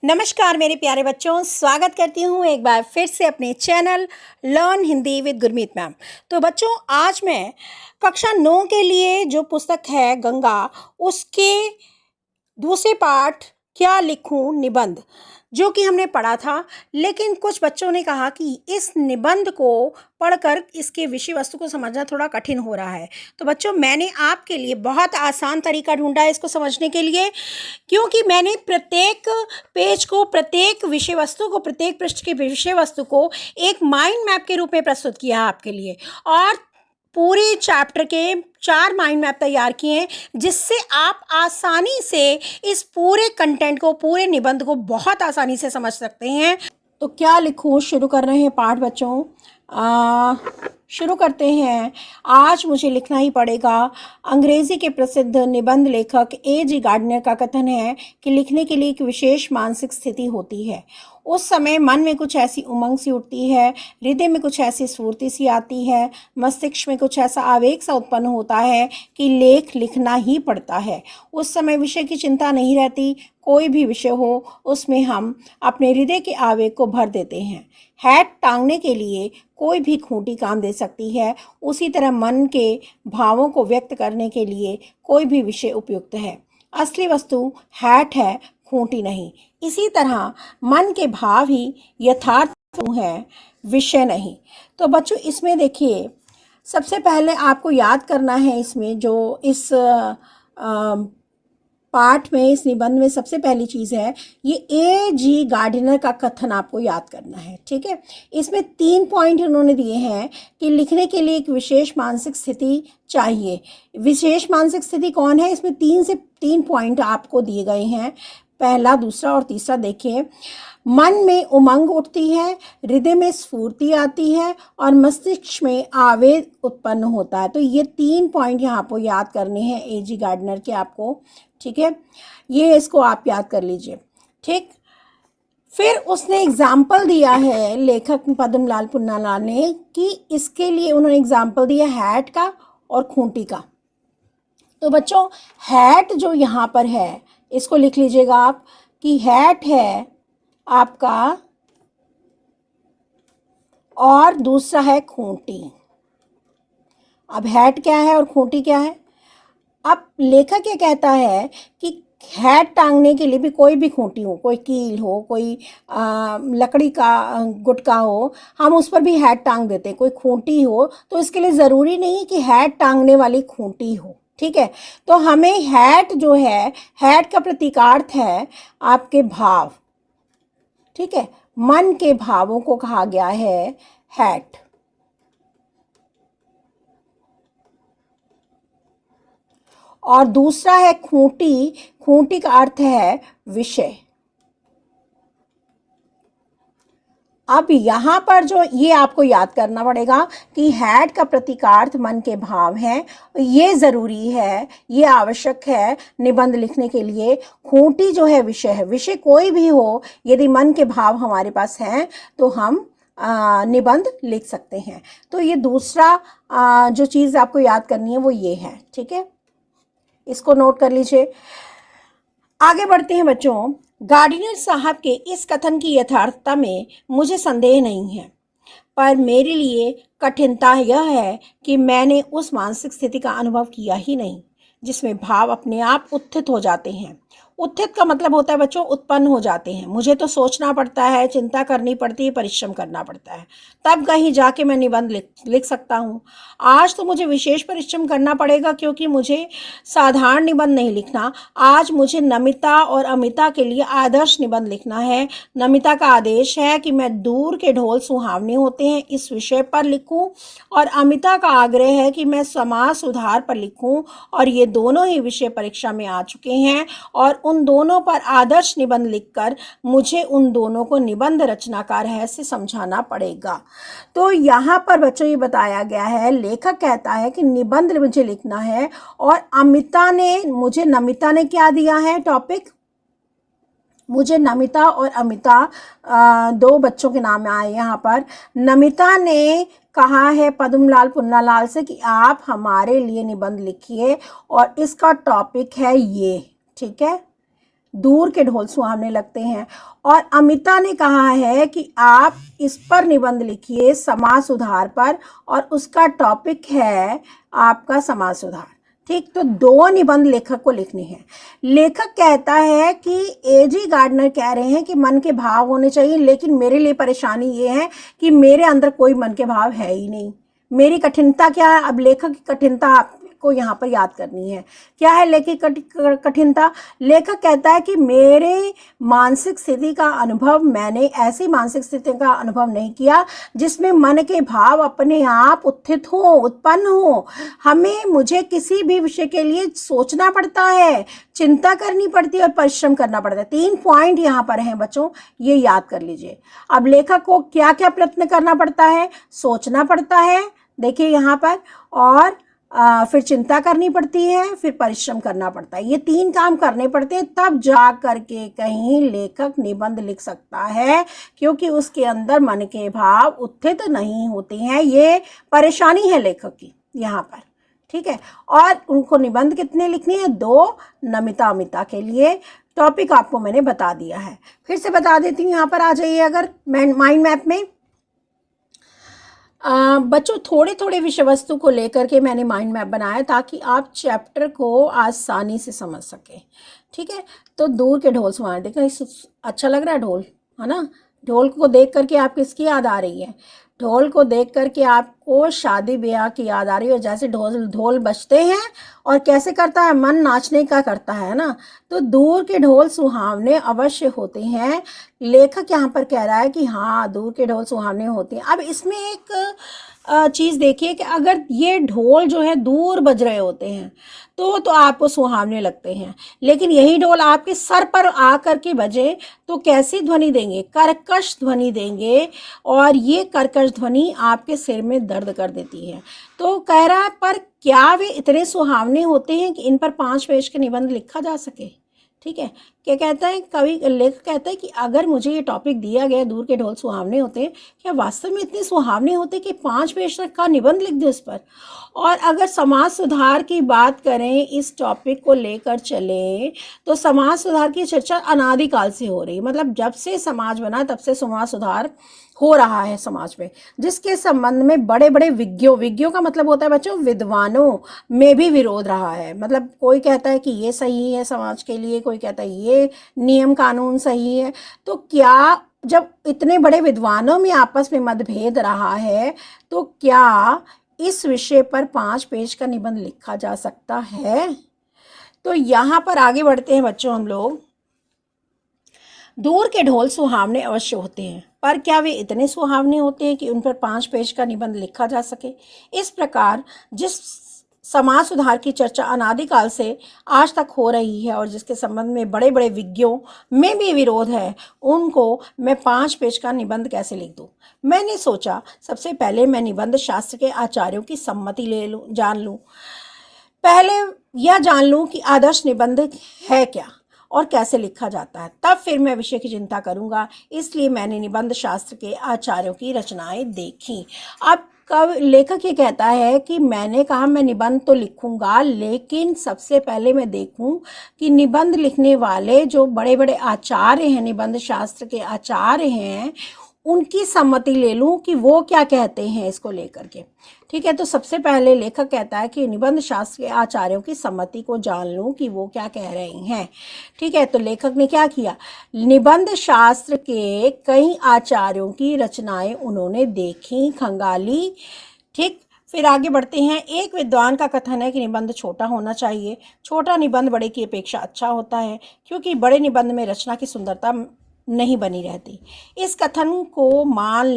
नमस्कार मेरे प्यारे बच्चों, स्वागत करती हूँ एक बार फिर से अपने channel learn Hindi with Gurmeet ma'am. तो बच्चों, आज मैं कक्षा 9 के लिए जो पुस्तक है गंगा, उसके दूसरे पाठ क्या लिखूं निबंध, जो कि हमने पढ़ा था। लेकिन कुछ बच्चों ने कहा कि इस निबंध को पढ़कर इसके विषय वस्तु को समझना थोड़ा कठिन हो रहा है। तो बच्चों, मैंने आपके लिए बहुत आसान तरीका ढूंढा है इसको समझने के लिए, क्योंकि मैंने प्रत्येक पेज को, प्रत्येक विषय वस्तु को, प्रत्येक पृष्ठ के विषय वस्तु को एक माइंड मैप के रूप में प्रस्तुत किया है आपके लिए, और पूरे चैप्टर के 4 माइंड मैप तैयार किए हैं, जिससे आप आसानी से इस पूरे कंटेंट को, पूरे निबंध को बहुत आसानी से समझ सकते हैं। तो क्या लिखूं, शुरू कर रहे हैं पाठ बच्चों। शुरू करते हैं। आज मुझे लिखना ही पड़ेगा। अंग्रेजी के प्रसिद्ध निबंध लेखक A.G. गार्डनर का कथन है कि लिखने के लिए एक विशेष मानसिक स्थिति होती है। उस समय मन में कुछ ऐसी उमंग सी उठती है, हृदय में कुछ ऐसी स्फूर्ति सी आती है, मस्तिष्क में कुछ ऐसा आवेग सा उत्पन्न होता है कि लेख लिखना ही पड़ता है। उस समय विषय की चिंता नहीं रहती, कोई भी विषय हो उसमें हम अपने हृदय के आवेग को भर देते हैं। हैट टांगने के लिए कोई भी खूंटी काम दे सकती है, उसी तरह मन के भावों को व्यक्त करने के लिए कोई भी विषय उपयुक्त है। असली वस्तु हैट है, खूंटी नहीं। इसी तरह मन के भाव ही यथार्थ है, विषय नहीं। तो बच्चों, इसमें देखिए, सबसे पहले आपको याद करना है, इसमें जो इस पाठ में, इस निबंध में सबसे पहली चीज़ है, ये A.G. गार्डनर का कथन आपको याद करना है। ठीक है, इसमें 3 पॉइंट उन्होंने दिए हैं कि लिखने के लिए एक विशेष मानसिक स्थिति चाहिए। विशेष मानसिक स्थिति कौन है? इसमें 3 पॉइंट आपको दिए गए हैं, पहला, दूसरा और तीसरा। देखिए, मन में उमंग उठती है, हृदय में स्फूर्ति आती है और मस्तिष्क में आवेग उत्पन्न होता है। तो ये 3 पॉइंट यहाँ आपको याद करने हैं A.G. गार्डनर के आपको। ठीक है, ये इसको आप याद कर लीजिए। ठीक, फिर उसने एग्जाम्पल दिया है, लेखक पद्मलाल पुन्नालाल ने, कि इसके लिए उन्होंने एग्जाम्पल दिया हैट का और खूंटी का। तो बच्चों, हैट जो यहाँ पर है, इसको लिख लीजिएगा आप कि हैट है आपका, और दूसरा है खूंटी। अब हैट क्या है और खूंटी क्या है? अब लेखक ये कहता है कि हैट टांगने के लिए भी कोई भी खूंटी हो, कोई कील हो, कोई लकड़ी का गुटका हो, हम उस पर भी हैट टांग देते हैं। कोई खूंटी हो तो इसके लिए ज़रूरी नहीं कि हैट टांगने वाली खूंटी हो। ठीक है, तो हमें हैट जो है, हैट का प्रतीकार्थ है आपके भाव। ठीक है, मन के भावों को कहा गया है हैट। और दूसरा है खूंटी। खूंटी का अर्थ है विषय। अब यहाँ पर जो ये आपको याद करना पड़ेगा कि हैट का प्रतीकार्थ मन के भाव हैं। ये ज़रूरी है, ये आवश्यक है निबंध लिखने के लिए। खूंटी जो है विषय है। विषय कोई भी हो, यदि मन के भाव हमारे पास हैं तो हम निबंध लिख सकते हैं। तो ये दूसरा जो चीज़ आपको याद करनी है वो ये है। ठीक है, इसको नोट कर लीजिए। आगे बढ़ते हैं बच्चों। गार्डनर साहब के इस कथन की यथार्थता में मुझे संदेह नहीं है, पर मेरे लिए कठिनता यह है कि मैंने उस मानसिक स्थिति का अनुभव किया ही नहीं जिसमें भाव अपने आप उत्थित हो जाते हैं। उत्थित का मतलब होता है बच्चों, उत्पन्न हो जाते हैं। मुझे तो सोचना पड़ता है, चिंता करनी पड़ती है, परिश्रम करना पड़ता है, तब कहीं जाके मैं निबंध लिख सकता हूँ। आज तो मुझे विशेष परिश्रम करना पड़ेगा, क्योंकि मुझे साधारण निबंध नहीं लिखना। आज मुझे नमिता और अमिता के लिए आदर्श निबंध लिखना है। नमिता का आदेश है कि मैं दूर के ढोल सुहावने होते हैं इस विषय पर लिखूं, और अमिता का आग्रह है कि मैं समाज सुधार पर लिखूं, और ये दोनों ही विषय परीक्षा में आ चुके हैं, और उन दोनों पर आदर्श निबंध लिखकर मुझे उन दोनों को निबंध रचना का रहस्य समझाना पड़ेगा। तो यहाँ पर बच्चों ये बताया गया है, लेखक कहता है कि निबंध मुझे लिखना है, और नमिता ने क्या दिया है टॉपिक? मुझे नमिता और अमिता, 2 बच्चों के नाम आए यहाँ पर। नमिता ने कहा है पद्मलाल पुन्नालाल से कि आप हमारे लिए निबंध लिखिए, और इसका टॉपिक है ये। ठीक है, दूर के ढोल सुहावने लगते हैं। और अमिता ने कहा है कि आप इस पर निबंध लिखिए, समाज सुधार पर, और उसका टॉपिक है आपका समाज सुधार। ठीक, तो 2 निबंध लेखक को लिखने हैं। लेखक कहता है कि एजी गार्डनर कह रहे हैं कि मन के भाव होने चाहिए, लेकिन मेरे लिए परेशानी ये है कि मेरे अंदर कोई मन के भाव है ही नहीं। मेरी कठिनता क्या है? अब लेखक की कठिनता आपको यहाँ पर याद करनी है। क्या है लेखक की कठिनता? लेखक कहता है कि मेरे मानसिक स्थिति का अनुभव, मैंने ऐसी मानसिक स्थिति का अनुभव नहीं किया जिसमें मन के भाव अपने आप उत्थित हो, उत्पन्न हो। मुझे किसी भी विषय के लिए सोचना पड़ता है, चिंता करनी पड़ती है और परिश्रम करना पड़ता है। 3 पॉइंट यहाँ पर हैं बच्चों, ये याद कर लीजिए। अब लेखक को क्या क्या प्रयत्न करना पड़ता है? सोचना पड़ता है, देखिए यहाँ पर, और फिर चिंता करनी पड़ती है, फिर परिश्रम करना पड़ता है। ये 3 काम करने पड़ते हैं, तब जा करके कहीं लेखक निबंध लिख सकता है, क्योंकि उसके अंदर मन के भाव उत्थित नहीं होते हैं। ये परेशानी है लेखक की यहाँ पर। ठीक है, और उनको निबंध कितने लिखने हैं? 2, नमिता अमिता के लिए। टॉपिक आपको मैंने बता दिया है, फिर से बता देती हूँ। यहाँ पर आ जाइए अगर माइंड मैप में। बच्चों, थोड़े थोड़े विषय वस्तु को लेकर के मैंने माइंड मैप बनाया ताकि आप चैप्टर को आसानी से समझ सकें। ठीक है, तो दूर के ढोल सुहाने, देखो अच्छा लग रहा है ढोल, है ना? ढोल को देख करके आप किसकी याद आ रही है? ढोल को देख करके आपको शादी ब्याह की याद आ रही है। जैसे ढोल ढोल बजते हैं और कैसे करता है, मन नाचने का करता है ना। तो दूर के ढोल सुहावने अवश्य होते हैं। लेखक यहाँ पर कह रहा है कि हाँ, दूर के ढोल सुहावने होते हैं। अब इसमें एक चीज़ देखिए कि अगर ये ढोल जो है दूर बज रहे होते हैं तो आपको सुहावने लगते हैं, लेकिन यही ढोल आपके सर पर आ कर के बजे तो कैसी ध्वनि देंगे? कर्कश ध्वनि देंगे, और ये कर्कश ध्वनि आपके सिर में दर्द कर देती है। तो कह रहा है, पर क्या वे इतने सुहावने होते हैं कि इन पर 5 पेज के निबंध लिखा जा सके? ठीक है, क्या कहता है कवि? लेखक कहता है कि अगर मुझे ये टॉपिक दिया गया, दूर के ढोल सुहावने होते हैं, क्या वास्तव में इतने सुहावने होते कि 5 पेज तक का निबंध लिख दो इस पर? और अगर समाज सुधार की बात करें, इस टॉपिक को लेकर चले, तो समाज सुधार की चर्चा अनादिकाल से हो रही है। मतलब जब से समाज बना तब से समाज सुधार हो रहा है समाज में, जिसके संबंध में बड़े बड़े विज्ञों का मतलब होता है बच्चों विद्वानों में भी विरोध रहा है। मतलब कोई कहता है कि ये सही है समाज के लिए, कोई कहता है ये नियम कानून सही है। तो क्या जब इतने बड़े विद्वानों में आपस में मतभेद रहा है, तो क्या इस विषय पर 5 पेज का निबंध लिखा जा सकता है? तो यहाँ पर आगे बढ़ते हैं बच्चों हम लोग। दूर के ढोल सुहावने अवश्य होते हैं, पर क्या वे इतने सुहावने होते हैं कि उन पर 5 पेज का निबंध लिखा जा सके? इस प्रकार जिस समाज सुधार की चर्चा अनादिकाल से आज तक हो रही है और जिसके संबंध में बड़े बड़े विज्ञों में भी विरोध है, उनको मैं 5 पेज का निबंध कैसे लिख दूं? मैंने सोचा सबसे पहले मैं निबंध शास्त्र के आचार्यों की सम्मति जान लूं। पहले यह जान लूं कि आदर्श निबंध है क्या और कैसे लिखा जाता है, तब फिर मैं विषय की चिंता करूंगा। इसलिए मैंने निबंध शास्त्र के आचार्यों की रचनाएं देखी। अब लेखक ये कहता है कि मैंने कहा मैं निबंध तो लिखूंगा, लेकिन सबसे पहले मैं देखूं कि निबंध लिखने वाले जो बड़े बड़े आचार्य हैं, निबंध शास्त्र के आचार्य हैं, उनकी सम्मति ले लूं कि वो क्या कहते हैं इसको लेकर के। ठीक है, तो सबसे पहले लेखक कहता है कि निबंध शास्त्र के आचार्यों की सम्मति को जान लूं कि वो क्या कह रहे हैं। ठीक है, तो लेखक ने क्या किया? निबंध शास्त्र के कई आचार्यों की रचनाएं उन्होंने देखी, खंगाली। ठीक, फिर आगे बढ़ते हैं। एक विद्वान का कथन है कि निबंध छोटा होना चाहिए। छोटा निबंध बड़े की अपेक्षा अच्छा होता है, क्योंकि बड़े निबंध में रचना की सुंदरता नहीं बनी रहती। इस कथन को मान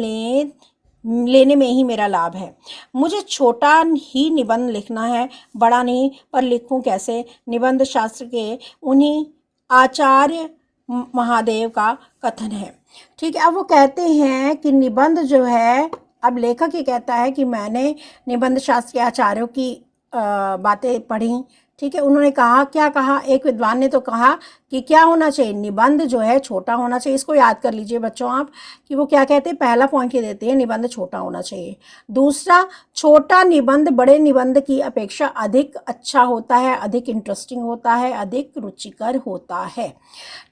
लेने में ही मेरा लाभ है। मुझे छोटा ही निबंध लिखना है, बड़ा नहीं। पर लिखूं कैसे? निबंध शास्त्र के उन्हीं आचार्य महादेव का कथन है। ठीक है, अब वो कहते हैं कि निबंध जो है, अब लेखक ये कहता है कि मैंने निबंध शास्त्र के आचार्यों की बातें पढ़ी, ठीक है, उन्होंने कहा, क्या कहा, एक विद्वान ने तो कहा कि क्या होना चाहिए, निबंध जो है छोटा होना चाहिए। इसको याद कर लीजिए बच्चों आप कि वो क्या कहते हैं, पहला पॉइंट ये देते हैं निबंध छोटा होना चाहिए। दूसरा, छोटा निबंध बड़े निबंध की अपेक्षा अधिक अच्छा होता है, अधिक इंटरेस्टिंग होता है, अधिक रुचिकर होता है।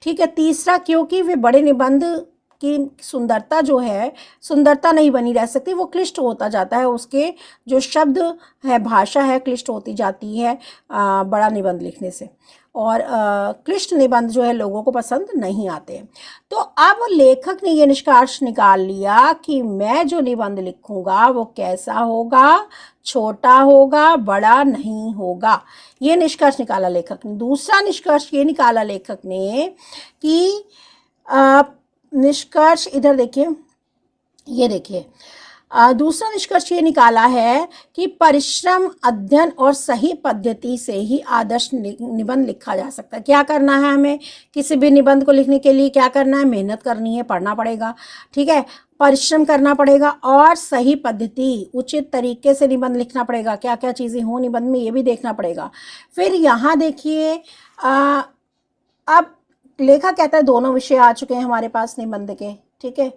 ठीक है। तीसरा, क्योंकि वे बड़े निबंध की सुंदरता जो है, सुंदरता नहीं बनी रह सकती, वो क्लिष्ट होता जाता है, उसके जो शब्द है, भाषा है, क्लिष्ट होती जाती है बड़ा निबंध लिखने से, और क्लिष्ट निबंध जो है लोगों को पसंद नहीं आते। तो अब लेखक ने ये निष्कर्ष निकाल लिया कि मैं जो निबंध लिखूंगा वो कैसा होगा, छोटा होगा, बड़ा नहीं होगा। ये निष्कर्ष निकाला लेखक ने। दूसरा निष्कर्ष ये निकाला लेखक ने कि निष्कर्ष इधर देखिए, ये देखिए, दूसरा निष्कर्ष ये निकाला है कि परिश्रम, अध्ययन और सही पद्धति से ही आदर्श निबंध लिखा जा सकता है। क्या करना है हमें, किसी भी निबंध को लिखने के लिए क्या करना है, मेहनत करनी है, पढ़ना पड़ेगा, ठीक है, परिश्रम करना पड़ेगा और सही पद्धति, उचित तरीके से निबंध लिखना पड़ेगा। क्या क्या चीज़ें हों निबंध में ये भी देखना पड़ेगा। फिर यहाँ देखिए, अब लेखक कहता है दोनों विषय आ चुके हैं हमारे पास निबंध के, ठीक है,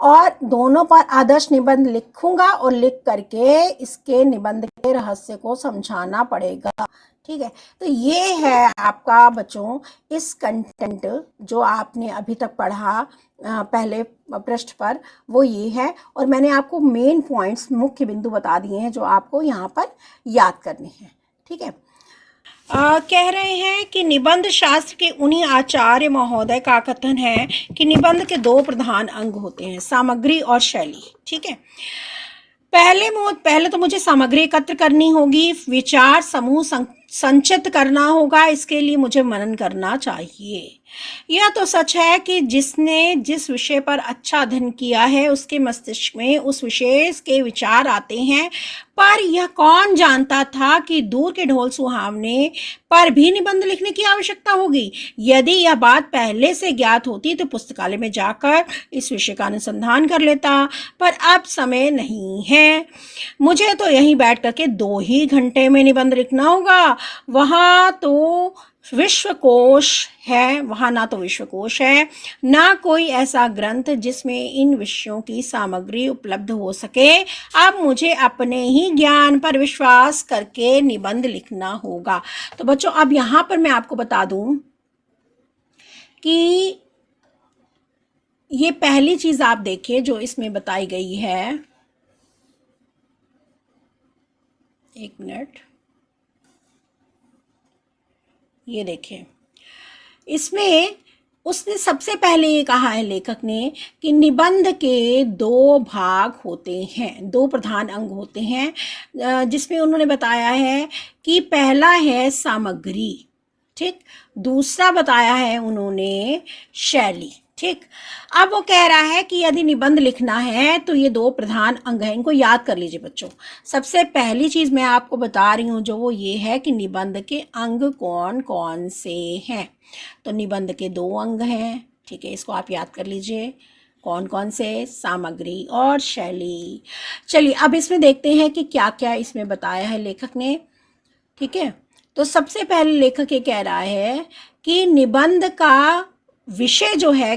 और दोनों पर आदर्श निबंध लिखूंगा और लिख करके इसके निबंध के रहस्य को समझाना पड़ेगा। ठीक है, तो ये है आपका बच्चों इस कंटेंट जो आपने अभी तक पढ़ा पहले पृष्ठ पर, वो ये है, और मैंने आपको मेन पॉइंट्स, मुख्य बिंदु बता दिए हैं जो आपको यहाँ पर याद करने हैं। ठीक है, कह रहे हैं कि निबंध शास्त्र के उन्हीं आचार्य महोदय का कथन है कि निबंध के दो प्रधान अंग होते हैं, सामग्री और शैली। ठीक है, पहले तो मुझे सामग्री एकत्र करनी होगी, विचार समूह संचित करना होगा, इसके लिए मुझे मनन करना चाहिए। यह तो सच है कि जिसने जिस विषय पर अच्छा अध्ययन किया है उसके मस्तिष्क में उस विषय के विचार आते हैं, पर यह कौन जानता था कि दूर के ढोल सुहावने पर भी निबंध लिखने की आवश्यकता होगी। यदि यह बात पहले से ज्ञात होती तो पुस्तकालय में जाकर इस विषय का अनुसंधान कर लेता, पर अब समय नहीं है। मुझे तो यहीं बैठ करके 2 ही घंटे में निबंध लिखना होगा। वहाँ तो विश्वकोश है, वहाँ ना तो विश्वकोश है, ना कोई ऐसा ग्रंथ जिसमें इन विषयों की सामग्री उपलब्ध हो सके। अब मुझे अपने ही ज्ञान पर विश्वास करके निबंध लिखना होगा। तो बच्चों, अब यहाँ पर मैं आपको बता दूं कि ये पहली चीज आप देखिए जो इसमें बताई गई है, एक मिनट, ये देखिए, इसमें उसने सबसे पहले ये कहा है लेखक ने कि निबंध के 2 भाग होते हैं, 2 प्रधान अंग होते हैं, जिसमें उन्होंने बताया है कि पहला है सामग्री, ठीक, दूसरा बताया है उन्होंने शैली। ठीक, अब वो कह रहा है कि यदि निबंध लिखना है तो ये 2 प्रधान अंग हैं, इनको याद कर लीजिए बच्चों। सबसे पहली चीज मैं आपको बता रही हूँ जो वो ये है कि निबंध के अंग कौन कौन से हैं। तो निबंध के 2 अंग हैं, ठीक है, इसको आप याद कर लीजिए, कौन कौन से, सामग्री और शैली। चलिए अब इसमें देखते हैं कि क्या क्या इसमें बताया है लेखक ने। ठीक है, तो सबसे पहले लेखक ये कह रहा है कि निबंध का विषय जो है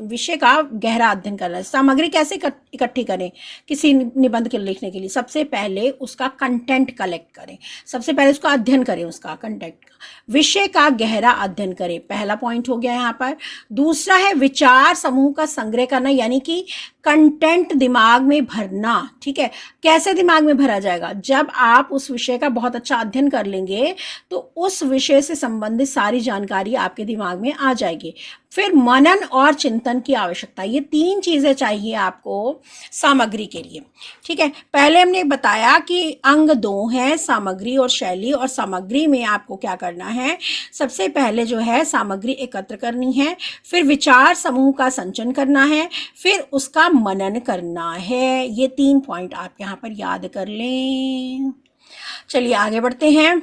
विषय का गहरा अध्ययन करना है। सामग्री कैसे इकट्ठी करें किसी निबंध के लिखने के लिए, सबसे पहले उसका कंटेंट कलेक्ट करें, सबसे पहले उसका अध्ययन करें, उसका कंटेंट का, विषय का गहरा अध्ययन करें, पहला पॉइंट हो गया यहाँ पर। दूसरा है विचार समूह का संग्रह करना, यानी कि कंटेंट दिमाग में भरना। ठीक है, कैसे दिमाग में भरा जाएगा, जब आप उस विषय का बहुत अच्छा अध्ययन कर लेंगे तो उस विषय से संबंधित सारी जानकारी आपके दिमाग में आ जाएगी। फिर मनन और चिंतन की आवश्यकता, ये 3 चीजें चाहिए आपको सामग्री के लिए। ठीक है, पहले हमने बताया कि अंग 2 हैं, सामग्री और शैली, और सामग्री में आपको क्या करना है, सबसे पहले जो है सामग्री एकत्र करनी है, फिर विचार समूह का संचयन करना है, फिर उसका मनन करना है। ये 3 पॉइंट आप यहाँ पर याद कर लें। चलिए आगे बढ़ते हैं।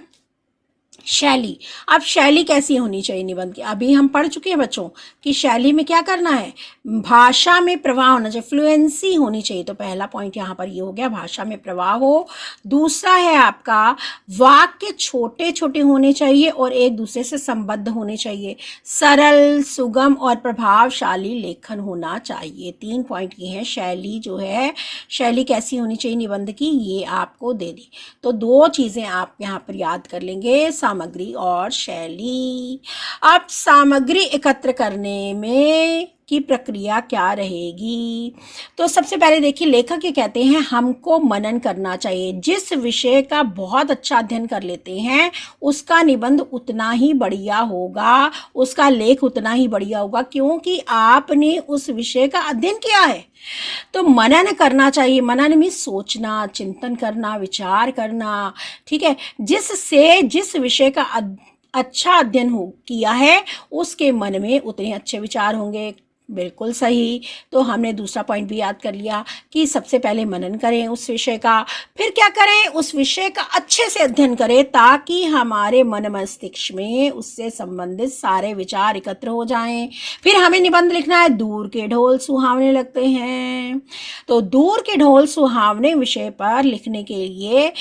शैली। अब शैली कैसी होनी चाहिए निबंध की, अभी हम पढ़ चुके हैं बच्चों कि शैली में क्या करना है, भाषा में प्रवाह होना चाहिए, फ्लुएंसी होनी चाहिए। तो पहला पॉइंट यहाँ पर ये हो गया, भाषा में प्रवाह हो। दूसरा है आपका, वाक्य छोटे छोटे होने चाहिए और एक दूसरे से संबद्ध होने चाहिए। सरल, सुगम और प्रभावशाली लेखन होना चाहिए। 3 पॉइंट ये हैं। शैली जो है, शैली कैसी होनी चाहिए निबंध की, ये आपको दे दी। तो 2 चीज़ें आप यहाँ पर याद कर लेंगे, सामग्री और शैली। अब सामग्री एकत्र करने में की प्रक्रिया क्या रहेगी, तो सबसे पहले देखिए लेखक ये कहते हैं हमको मनन करना चाहिए। जिस विषय का बहुत अच्छा अध्ययन कर लेते हैं उसका निबंध उतना ही बढ़िया होगा, उसका लेख उतना ही बढ़िया होगा, क्योंकि आपने उस विषय का अध्ययन किया है। तो मनन करना चाहिए। मनन में सोचना, चिंतन करना, विचार करना, ठीक है। जिस विषय का अच्छा अध्ययन हो किया है उसके मन में उतने अच्छे विचार होंगे। बिल्कुल सही। तो हमने दूसरा पॉइंट भी याद कर लिया कि सबसे पहले मनन करें उस विषय का, फिर क्या करें, उस विषय का अच्छे से अध्ययन करें ताकि हमारे मन मस्तिष्क में उससे संबंधित सारे विचार एकत्र हो जाएं। फिर हमें निबंध लिखना है, दूर के ढोल सुहावने लगते हैं। तो दूर के ढोल सुहावने विषय पर लिखने के लिए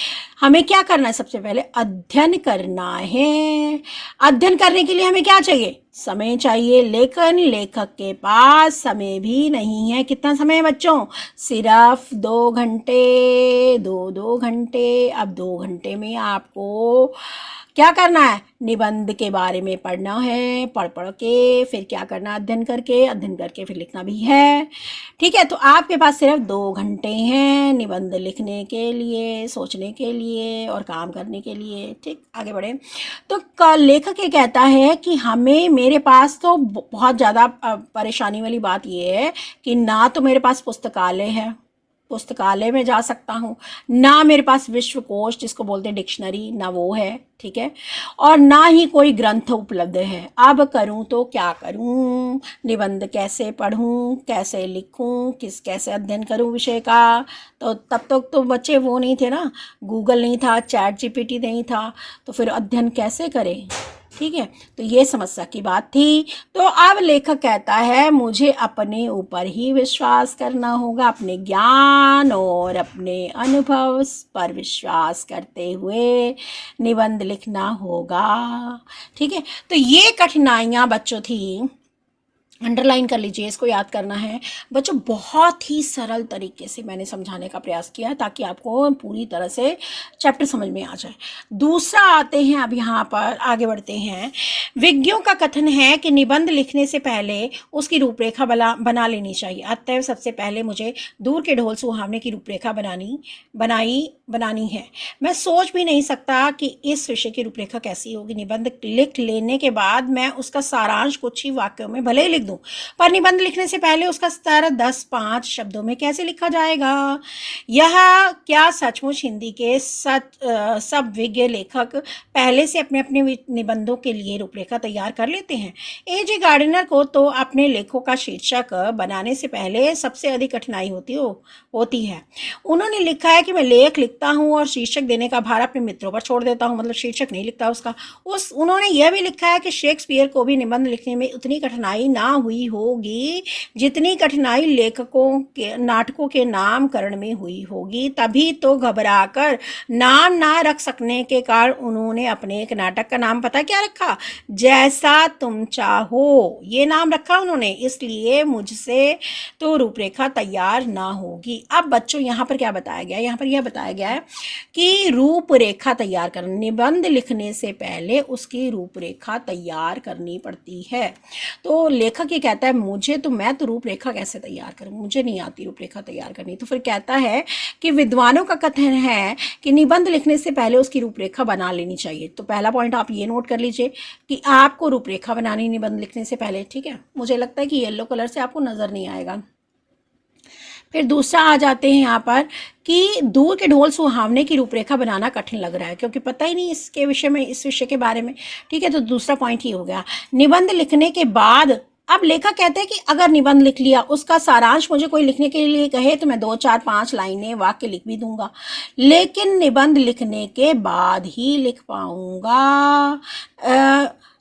हमें क्या करना है, सबसे पहले अध्ययन करना है। अध्ययन करने के लिए हमें क्या चाहिए, समय चाहिए, लेकिन लेखक के पास समय भी नहीं है। कितना समय है बच्चों, सिर्फ 2 घंटे, 2 घंटे। अब 2 घंटे में आपको क्या करना है, निबंध के बारे में पढ़ना है, पढ़ के फिर क्या करना, अध्ययन करके फिर लिखना भी है, ठीक है। तो आपके पास सिर्फ 2 घंटे हैं निबंध लिखने के लिए, सोचने के लिए और काम करने के लिए, ठीक। आगे बढ़े तो लेखक ये कहता है कि मेरे पास तो बहुत ज़्यादा परेशानी वाली बात ये है कि ना तो मेरे पास पुस्तकालय है, पुस्तकालय में जा सकता हूँ, ना मेरे पास विश्वकोश जिसको बोलते हैं डिक्शनरी, ना वो है, ठीक है, और ना ही कोई ग्रंथ उपलब्ध है। अब करूँ तो क्या करूँ, निबंध कैसे पढ़ूँ, कैसे लिखूँ, कैसे अध्ययन करूँ विषय का। तो तब तक तो बच्चे वो नहीं थे ना, गूगल नहीं था, चैट जीपीटी नहीं था, तो फिर अध्ययन कैसे करें, ठीक है। तो ये समस्या की बात थी। तो अब लेखक कहता है मुझे अपने ऊपर ही विश्वास करना होगा, अपने ज्ञान और अपने अनुभव पर विश्वास करते हुए निबंध लिखना होगा, ठीक है। तो ये कठिनाइयाँ बच्चों थी, अंडरलाइन कर लीजिए, इसको याद करना है बच्चों। बहुत ही सरल तरीके से मैंने समझाने का प्रयास किया है ताकि आपको पूरी तरह से चैप्टर समझ में आ जाए। दूसरा आते हैं, अब यहाँ पर आगे बढ़ते हैं। विज्ञों का कथन है कि निबंध लिखने से पहले उसकी रूपरेखा बना लेनी चाहिए। अतः सबसे पहले मुझे दूर के ढोल सुहावने की रूपरेखा बनानी है। मैं सोच भी नहीं सकता कि इस विषय की रूपरेखा कैसी होगी। निबंध लिख लेने के बाद मैं उसका सारांश कुछ ही वाक्यों में भले ही लिख दूं, पर निबंध लिखने से पहले उसका स्तर 10-5 शब्दों में कैसे लिखा जाएगा। यह क्या सचमुच हिंदी के सब विज्ञ लेखक पहले से अपने अपने निबंधों के लिए रूपरेखा तैयार कर लेते हैं। A.J. गार्डनर को तो अपने लेखों का शीर्षक बनाने से पहले सबसे अधिक कठिनाई होती है। उन्होंने लिखा है कि मैं लेख लिखता हूँ और शीर्षक देने का भार अपने मित्रों पर छोड़ देता हूँ, मतलब शीर्षक नहीं लिखता उसका। उन्होंने यह भी लिखा है कि शेक्सपियर को भी निबंध लिखने में उतनी कठिनाई ना हुई होगी जितनी कठिनाई लेखकों के नाटकों के नामकरण में हुई होगी। तभी तो घबराकर नाम ना रख सकने के कारण उन्होंने अपने एक नाटक का नाम पता क्या रखा, जैसा तुम चाहो, ये नाम रखा उन्होंने। इसलिए मुझसे तो रूपरेखा तैयार ना होगी। अब बच्चों यहाँ पर क्या बताया गया है, यहाँ पर यह बताया गया है कि रूपरेखा तैयार करना, निबंध लिखने से पहले उसकी रूपरेखा तैयार करनी पड़ती है। तो लेखक ये कहता है मैं तो रूपरेखा कैसे तैयार करूं, मुझे नहीं आती रूपरेखा तैयार करनी। तो फिर कहता है कि विद्वानों का कथन है कि निबंध लिखने से पहले उसकी रूपरेखा बना लेनी चाहिए। तो पहला पॉइंट आप ये नोट कर लीजिए कि आपको रूपरेखा बनानी निबंध लिखने से पहले, ठीक है। मुझे लगता है कि येलो कलर से आपको नजर नहीं आएगा। फिर दूसरा आ जाते हैं यहाँ पर कि दूर के ढोल सुहावने की रूपरेखा बनाना कठिन लग रहा है क्योंकि पता ही नहीं इस विषय के बारे में, ठीक है। तो दूसरा पॉइंट ये हो गया। निबंध लिखने के बाद अब लेखक कहते हैं कि अगर निबंध लिख लिया, उसका सारांश मुझे कोई लिखने के लिए कहे तो मैं 2 4 5 लाइनें वाक्य लिख भी दूंगा, लेकिन निबंध लिखने के बाद ही लिख पाऊंगा।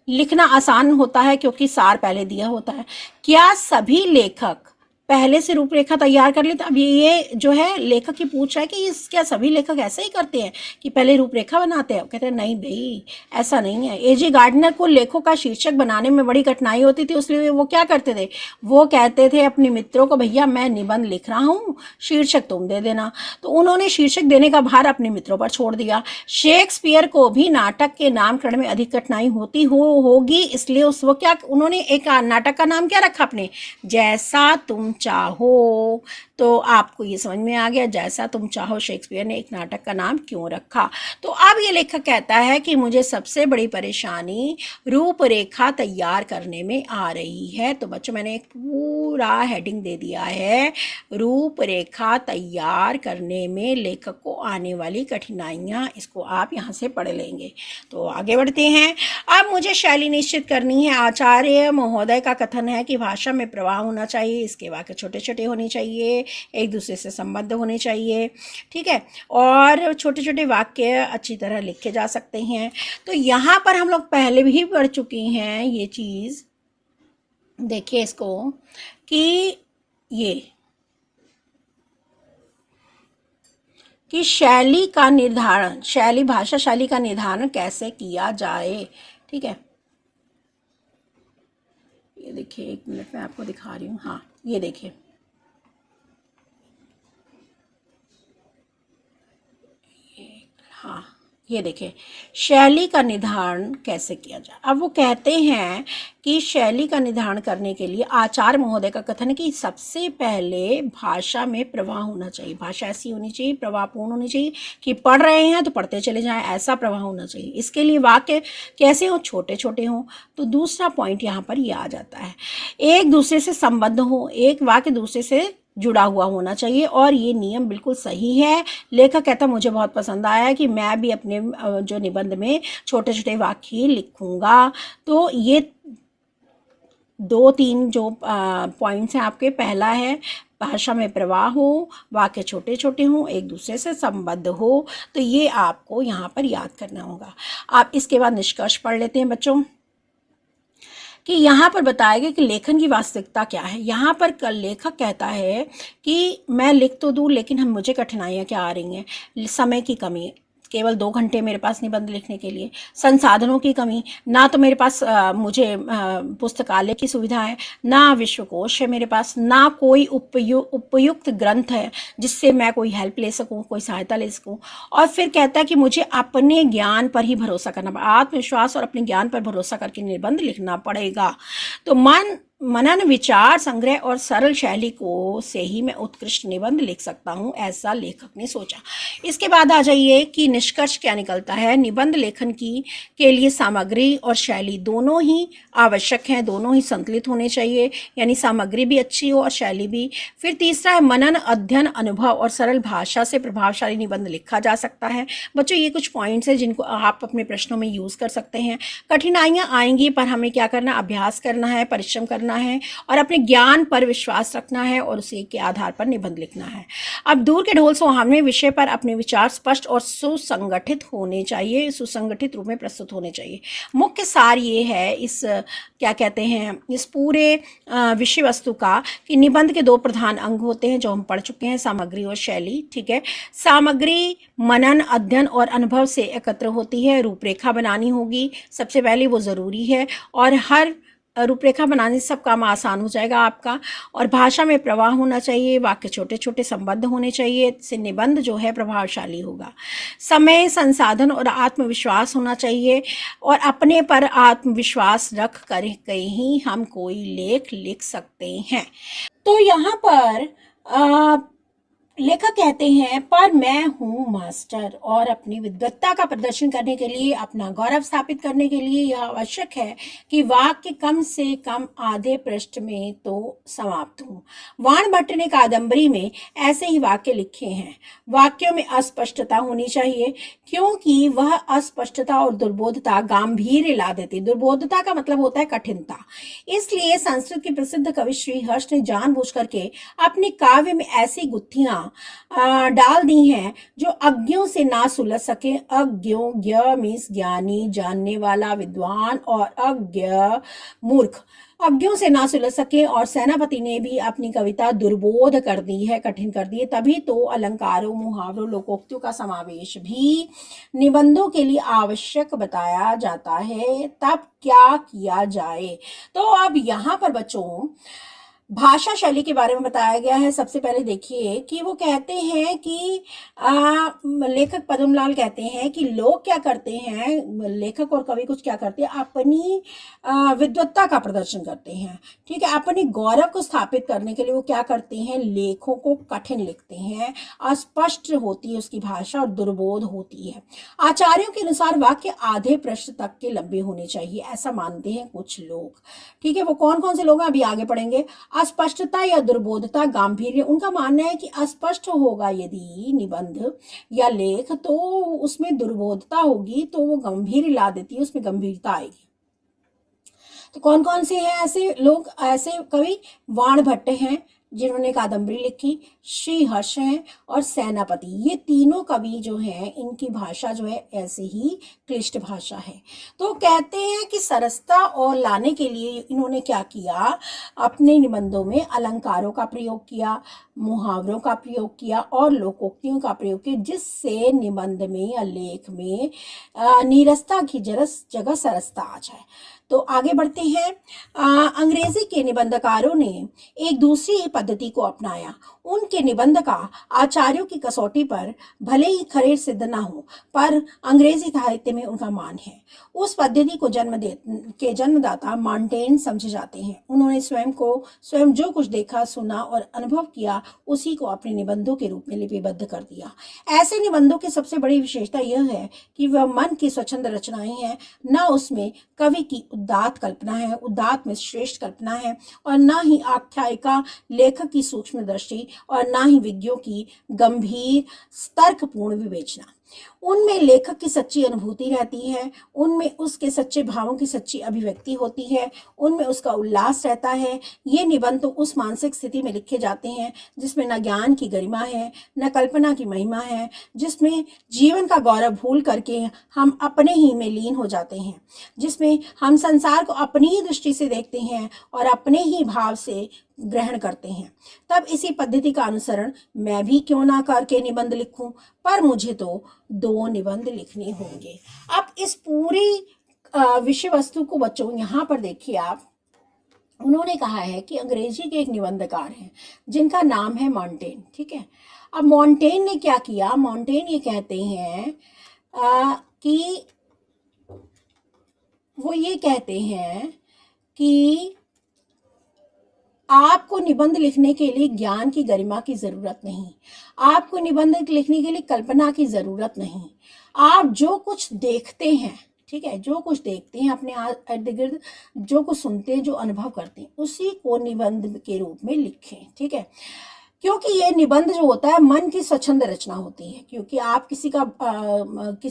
लिखना आसान होता है क्योंकि सार पहले दिया होता है। क्या सभी लेखक पहले से रूपरेखा तैयार कर लेते? अब ये जो है लेखक ही पूछ रहा है कि क्या सभी लेखक ऐसे ही करते हैं कि पहले रूपरेखा बनाते हैं? कहते हैं नहीं भाई, ऐसा नहीं है। एजे गार्डनर को लेखों का शीर्षक बनाने में बड़ी कठिनाई होती थी, इसलिए वो क्या करते थे, वो कहते थे अपने मित्रों को, भैया मैं निबंध लिख रहा हूँ, शीर्षक तुम दे देना। तो उन्होंने शीर्षक देने का भार अपने मित्रों पर छोड़ दिया। शेक्सपियर को भी नाटक के नामकरण में अधिक कठिनाई होगी, इसलिए उन्होंने एक नाटक का नाम क्या रखा अपने, जैसा तुम चाहो। तो आपको ये समझ में आ गया, जैसा तुम चाहो शेक्सपियर ने एक नाटक का नाम क्यों रखा। तो अब ये लेखक कहता है कि मुझे सबसे बड़ी परेशानी रूपरेखा तैयार करने में आ रही है। तो बच्चों मैंने एक पूरा हेडिंग दे दिया है, रूपरेखा तैयार करने में लेखक को आने वाली कठिनाइयाँ, इसको आप यहाँ से पढ़ लेंगे। तो आगे बढ़ते हैं। अब मुझे शैली निश्चित करनी है। आचार्य महोदय का कथन है कि भाषा में प्रवाह होना चाहिए, इसके वाक्य छोटे छोटे होने चाहिए, एक दूसरे से संबद्ध होने चाहिए, ठीक है, और छोटे छोटे वाक्य अच्छी तरह लिखे जा सकते हैं। तो यहाँ पर हम लोग पहले भी पढ़ चुके हैं ये चीज़, देखिए इसको, कि ये कि शैली का निर्धारण, भाषा शैली का निर्धारण कैसे किया जाए, ठीक है। ये देखिए, एक मिनट में आपको दिखा रही हूँ। हाँ, ये देखिए, हाँ ये देखिए, शैली का निर्धारण कैसे किया जाए। अब वो कहते हैं कि शैली का निर्धारण करने के लिए आचार्य महोदय का कथन है कि सबसे पहले भाषा में प्रवाह होना चाहिए। भाषा ऐसी होनी चाहिए, प्रवाहपूर्ण होनी चाहिए कि पढ़ रहे हैं तो पढ़ते चले जाएं, ऐसा प्रवाह होना चाहिए। इसके लिए वाक्य कैसे हो, छोटे छोटे हों। तो दूसरा पॉइंट यहाँ पर ये आ जाता है, एक दूसरे से संबद्ध हो, एक वाक्य दूसरे से जुड़ा हुआ होना चाहिए, और ये नियम बिल्कुल सही है। लेखक कहता मुझे बहुत पसंद आया कि मैं भी अपने जो निबंध में छोटे छोटे वाक्य लिखूंगा। तो ये 2-3 जो पॉइंट्स हैं आपके, पहला है भाषा में प्रवाह हो, वाक्य छोटे छोटे हों, एक दूसरे से संबद्ध हो। तो ये आपको यहाँ पर याद करना होगा। आप इसके बाद निष्कर्ष पढ़ लेते हैं बच्चों, कि यहाँ पर बताया गया कि लेखन की वास्तविकता क्या है। यहाँ पर लेखक कहता है कि मैं लिख तो दूँ, लेकिन मुझे कठिनाइयाँ क्या आ रही हैं, समय की कमी, केवल 2 घंटे मेरे पास निबंध लिखने के लिए, संसाधनों की कमी, ना तो मेरे पास मुझे पुस्तकालय की सुविधा है, ना विश्वकोश है मेरे पास, ना कोई उपयुक्त ग्रंथ है जिससे मैं कोई हेल्प ले सकूं, कोई सहायता ले सकूं। और फिर कहता है कि मुझे अपने ज्ञान पर ही भरोसा करना, आत्मविश्वास और अपने ज्ञान पर भरोसा करके निबंध लिखना पड़ेगा। तो मनन, विचार संग्रह और सरल शैली को से ही मैं उत्कृष्ट निबंध लिख सकता हूँ, ऐसा लेखक ने सोचा। इसके बाद आ जाइए कि निष्कर्ष क्या निकलता है। निबंध लेखन के लिए सामग्री और शैली दोनों ही आवश्यक हैं, दोनों ही संतुलित होने चाहिए, यानी सामग्री भी अच्छी हो और शैली भी। फिर तीसरा है मनन, अध्ययन, अनुभव और सरल भाषा से प्रभावशाली निबंध लिखा जा सकता है। बच्चों ये कुछ पॉइंट्स हैं जिनको आप अपने प्रश्नों में यूज़ कर सकते हैं। कठिनाइयाँ आएंगी पर हमें क्या करना, अभ्यास करना है, परिश्रम करना है और अपने ज्ञान पर विश्वास रखना है और उसी के आधार पर निबंध लिखना है। अब दूर के ढोल सुहावने विषय पर अपने विचार स्पष्ट और सुसंगठित होने चाहिए, सुसंगठित रूप में प्रस्तुत होने चाहिए। मुख्य सार ये है इस क्या कहते हैं इस पूरे विषय वस्तु का, कि निबंध के 2 प्रधान अंग होते हैं जो हम पढ़ चुके हैं, सामग्री और शैली, ठीक है। सामग्री मनन, अध्ययन और अनुभव से एकत्र होती है। रूपरेखा बनानी होगी सबसे पहले, वो ज़रूरी है, और हर रूपरेखा बनाने से सब काम आसान हो जाएगा आपका। और भाषा में प्रवाह होना चाहिए, वाक्य छोटे छोटे संबद्ध होने चाहिए, इससे निबंध जो है प्रभावशाली होगा। समय, संसाधन और आत्मविश्वास होना चाहिए, और अपने पर आत्मविश्वास रख कर ही हम कोई लेख लिख सकते हैं। तो यहाँ पर लेखक कहते हैं, पर मैं हूँ मास्टर और अपनी विद्वत्ता का प्रदर्शन करने के लिए, अपना गौरव स्थापित करने के लिए यह आवश्यक है कि वाक्य कम से कम आधे पृष्ठ में तो समाप्त हूँ। वाण भट्ट ने कादम्बरी में ऐसे ही वाक्य लिखे हैं। वाक्यों में अस्पष्टता होनी चाहिए, क्योंकि वह अस्पष्टता और दुर्बोधता गांभीर्य ला देती। दुर्बोधता का मतलब होता है कठिनता। इसलिए संस्कृत के प्रसिद्ध कवि श्री हर्ष ने जानबूझ करके अपने काव्य में ऐसी गुत्थियां डाल दी हैं जो अज्ञों से ना सुलझ सके। अज्ञों, ज्ञ मीन्स ज्ञानी, जानने वाला, विद्वान, और अज्ञ मूर्ख, अज्ञों से ना सुलझ सके। और सेनापति ने भी अपनी कविता दुर्बोध कर दी है, कठिन कर दी है। तभी तो अलंकारों, मुहावरों, लोकोक्तियों का समावेश भी निबंधों के लिए आवश्यक बताया जाता है। तब क्या किया जाए? तो अब यहाँ पर बच्चों भाषा शैली के बारे में बताया गया है। सबसे पहले देखिए कि वो कहते हैं कि लेखक पद्मलाल कहते हैं कि लोग क्या करते हैं, लेखक और कवि कुछ क्या करते हैं, अपनी विद्वत्ता का प्रदर्शन करते हैं। ठीक है, अपने गौरव को स्थापित करने के लिए वो क्या करते हैं, लेखों को कठिन लिखते हैं, अस्पष्ट होती है उसकी भाषा और दुर्बोध होती है। आचार्यों के अनुसार वाक्य आधे पृष्ठ तक के लंबे होने चाहिए, ऐसा मानते हैं कुछ लोग। ठीक है, वो कौन कौन से लोग हैं अभी आगे पढ़ेंगे। अस्पष्टता या दुर्बोधता, गांभीर्य, उनका मानना है कि अस्पष्ट होगा यदि निबंध या लेख तो उसमें दुर्बोधता होगी, तो वो गंभीर ला देती है, उसमें गंभीरता आएगी। तो कौन कौन से हैं ऐसे लोग, ऐसे कवि? वाण भट्ट हैं जिन्होंने कादम्बरी लिखी, श्री हर्ष हैं, और सेनापति। ये तीनों कवि जो हैं इनकी भाषा जो है ऐसे ही क्लिष्ट भाषा है। तो कहते हैं कि सरसता और लाने के लिए इन्होंने क्या किया, अपने निबंधों में अलंकारों का प्रयोग किया, मुहावरों का प्रयोग किया और लोकोक्तियों का प्रयोग किया, जिससे निबंध में या लेख में नीरसता की जगह सरसता आ जाए। तो आगे बढ़ते हैं। अंग्रेजी के निबंधकारों ने एक दूसरी पद्धति को अपनाया। उनके निबंध का आचार्यों की कसौटी पर भले ही खरे सिद्ध न हो, पर अंग्रेजी साहित्य में उनका मान है। उस पद्धति को जन्मदाता मॉन्टेन समझे जाते हैं। उन्होंने स्वयं जो कुछ देखा, सुना और अनुभव किया, उसी को अपने निबंधों के रूप में लिपिबद्ध कर दिया। ऐसे निबंधों की सबसे बड़ी विशेषता यह है कि वह मन की स्वच्छंद रचनाएं हैं, न उसमें कवि की उदात्त कल्पना है, उदात्त में श्रेष्ठ कल्पना है, और न ही आख्यायिका, लेखक की सूक्ष्म दृष्टि, और न ही विज्ञों की गंभीर तर्कपूर्ण विवेचना। उनमें लेखक की सच्ची अनुभूति रहती है, उनमें उसके सच्चे भावों की सच्ची अभिव्यक्ति होती है, उनमें उसका उल्लास रहता है। ये निबंध तो उस मानसिक स्थिति में लिखे जाते हैं जिसमें न ज्ञान की गरिमा है, न कल्पना की महिमा है, जिसमें जीवन का गौरव भूल करके हम अपने ही में लीन हो जाते हैं, जिसमें हम संसार को अपनी ही दृष्टि से देखते हैं और अपने ही भाव से ग्रहण करते हैं। तब इसी पद्धति का अनुसरण मैं भी क्यों ना करके निबंध लिखूं, पर मुझे तो 2 निबंध लिखने होंगे। अब इस पूरी विषय वस्तु को बच्चों यहाँ पर देखिए आप, उन्होंने कहा है कि अंग्रेजी के एक निबंधकार हैं जिनका नाम है मॉन्टेन। ठीक है, अब मॉन्टेन ने क्या किया, मॉन्टेन ये कहते हैं कि वो ये कहते हैं कि आपको निबंध लिखने के लिए ज्ञान की गरिमा की जरूरत नहीं, आपको निबंध लिखने के लिए कल्पना की जरूरत नहीं। आप जो कुछ देखते हैं, ठीक है, जो कुछ देखते हैं अपने इर्द गिर्द, जो कुछ सुनते हैं, जो अनुभव करते हैं, उसी को निबंध के रूप में लिखें। ठीक है, क्योंकि ये निबंध जो होता है मन की स्वच्छंद रचना होती है, क्योंकि आप किसी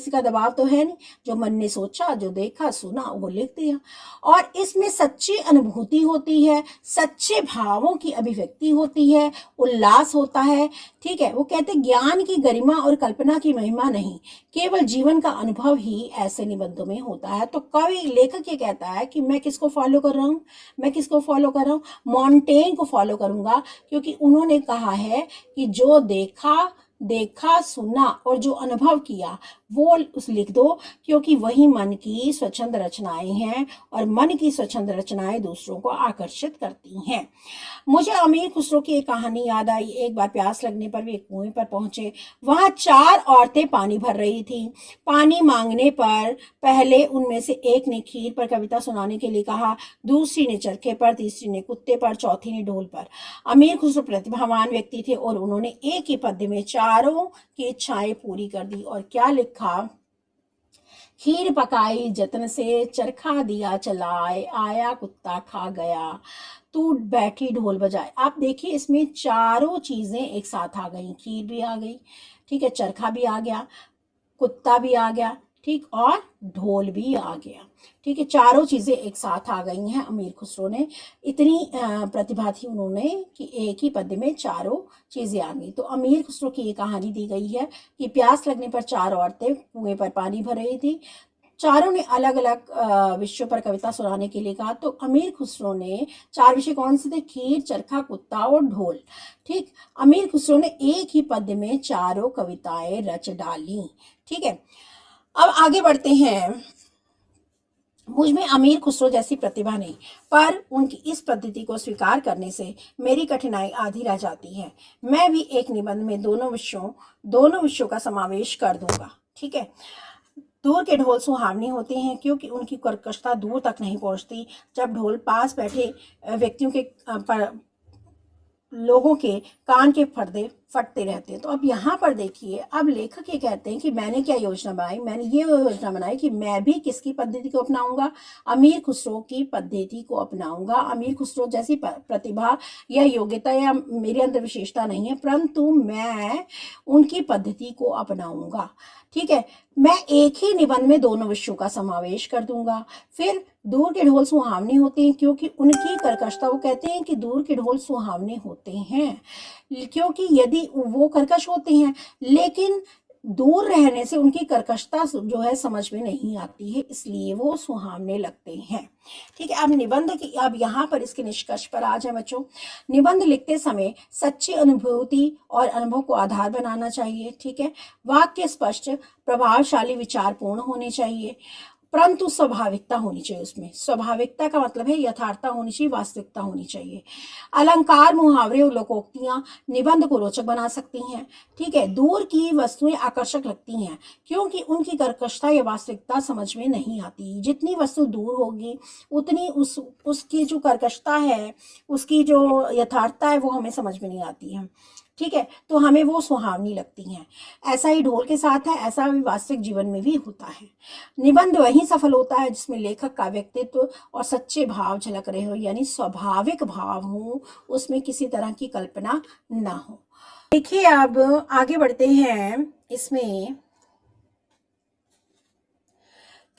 का दबाव तो है नहीं, जो मन ने सोचा, जो देखा, सुना, वो लिख दिया। और इसमें सच्ची अनुभूति होती है, सच्चे भावों की अभिव्यक्ति होती है, उल्लास होता है। ठीक है, वो कहते ज्ञान की गरिमा और कल्पना की महिमा नहीं, केवल जीवन का अनुभव ही ऐसे निबंधों में होता है। तो कवि, लेखक ये कहता है कि मैं किसको फॉलो कर रहा हूँ, मैं किसको फॉलो कर रहा हूँ, मॉन्टेन को फॉलो करूंगा, क्योंकि उन्होंने कहा है कि जो देखा सुना और जो अनुभव किया वो उस लिख दो, क्योंकि वही मन की स्वच्छंद रचनाएं हैं और मन की स्वच्छंद रचनाएं दूसरों को आकर्षित करती हैं। मुझे अमीर खुसरो की एक कहानी याद आई। एक बार प्यास लगने पर वे एक कुएं पर पहुंचे। वहां 4 औरतें पानी भर रही थीं। पानी मांगने पर पहले उनमें से एक ने खीर पर कविता सुनाने के लिए कहा, दूसरी ने चरखे पर, तीसरी ने कुत्ते पर, चौथी ने ढोल पर। अमीर खुसरो प्रतिभावान व्यक्ति थे और उन्होंने एक ही पद्य में चारों की इच्छाएं पूरी कर दी। और क्या लिखा, खीर पकाई जतन से, चरखा दिया चलाए, आया कुत्ता खा गया, टूट बैठी ढोल बजाए। आप देखिए इसमें चारों चीजें एक साथ आ गई। खीर भी आ गई, ठीक है, चरखा भी आ गया, कुत्ता भी आ गया, ठीक, और ढोल भी आ गया, ठीक है। चारों चीजें एक साथ आ गई हैं। अमीर खुसरो ने इतनी प्रतिभा थी उन्होंने कि एक ही पद्य में चारों चीजें आ गई। तो अमीर खुसरो की ये कहानी दी गई है कि प्यास लगने पर 4 औरतें कुएं पर पानी भर रही थी। चारों ने अलग अलग विषयों पर कविता सुनाने के लिए कहा। तो अमीर खुसरो ने 4 विषय कौन से थे? खीर, चरखा, कुत्ता और ढोल, ठीक। अमीर खुसरो ने एक ही पद्य में चारों कविताएं रच डाली, ठीक है। अब आगे बढ़ते हैं। मुझ में अमीर खुसरो जैसी प्रतिभा नहीं, पर उनकी इस पद्धति को स्वीकार करने से मेरी कठिनाई आधी रह जाती है। मैं भी एक निबंध में दोनों विषयों का समावेश कर दूंगा, ठीक है। दूर के ढोल सुहावने होते हैं क्योंकि उनकी कर्कशता दूर तक नहीं पहुंचती। जब ढोल पास बैठे व्यक्तियों के लोगों के कान के पर्दे फटते रहते हैं। तो अब यहाँ पर देखिए, अब लेखक ये कहते हैं कि मैंने क्या योजना बनाई, मैंने ये योजना बनाई कि मैं भी किसकी पद्धति को अपनाऊंगा, अमीर खुसरो की पद्धति को अपनाऊंगा। अमीर खुसरो जैसी प्रतिभा या योग्यता या मेरे अंदर विशेषता नहीं है, परंतु मैं उनकी पद्धति को अपनाऊंगा, ठीक है। मैं एक ही निबंध में दोनों विषयों का समावेश कर दूंगा। फिर दूर के ढोल सुहावने होते हैं क्योंकि उनकी कर्कशता, वो कहते हैं कि दूर के ढोल सुहावने होते हैं क्योंकि यदि वो कर्कश होते हैं, लेकिन दूर रहने से उनकी कर्कशता जो है समझ में नहीं आती है, इसलिए वो सुहावने लगते हैं, ठीक है। अब निबंध की, अब यहाँ पर इसके निष्कर्ष पर आ जाए बच्चों। निबंध लिखते समय सच्ची अनुभूति और अनुभव को आधार बनाना चाहिए, ठीक है। वाक्य स्पष्ट, प्रभावशाली, विचारपूर्ण होने चाहिए, परंतु स्वाभाविकता होनी चाहिए उसमें। स्वाभाविकता का मतलब है यथार्थता होनी चाहिए, वास्तविकता होनी चाहिए। अलंकार, मुहावरे और लोकोक्तियां निबंध को रोचक बना सकती हैं, ठीक है। दूर की वस्तुएं आकर्षक लगती हैं क्योंकि उनकी कर्कशता या वास्तविकता समझ में नहीं आती। जितनी वस्तु दूर होगी उतनी उसकी जो कर्कशता है, उसकी जो यथार्थता है, वो हमें समझ में नहीं आती है, ठीक है। तो हमें वो सुहावनी लगती हैं। ऐसा ही ढोल के साथ है, ऐसा भी वास्तविक जीवन में भी होता है। निबंध वही सफल होता है जिसमें लेखक का व्यक्तित्व और सच्चे भाव झलक रहे हो, यानी स्वाभाविक भाव हो, उसमें किसी तरह की कल्पना ना हो। देखिए अब आगे बढ़ते हैं इसमें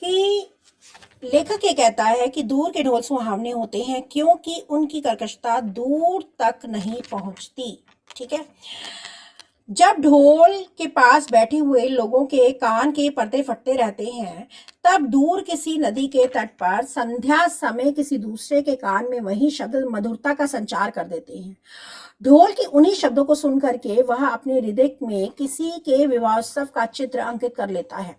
कि लेखक ये कहता है कि दूर के ढोल सुहावने होते हैं क्योंकि उनकी कर्कशता दूर तक नहीं पहुंचती, ठीक है। जब ढोल के पास बैठे हुए लोगों के कान के पर्दे फटते रहते हैं, तब दूर किसी नदी के तट पर संध्या समय किसी दूसरे के कान में वही शब्द मधुरता का संचार कर देते हैं। ढोल के उन्हीं शब्दों को सुन करके वह अपने हृदय में किसी के विवाहोत्सव का चित्र अंकित कर लेता है।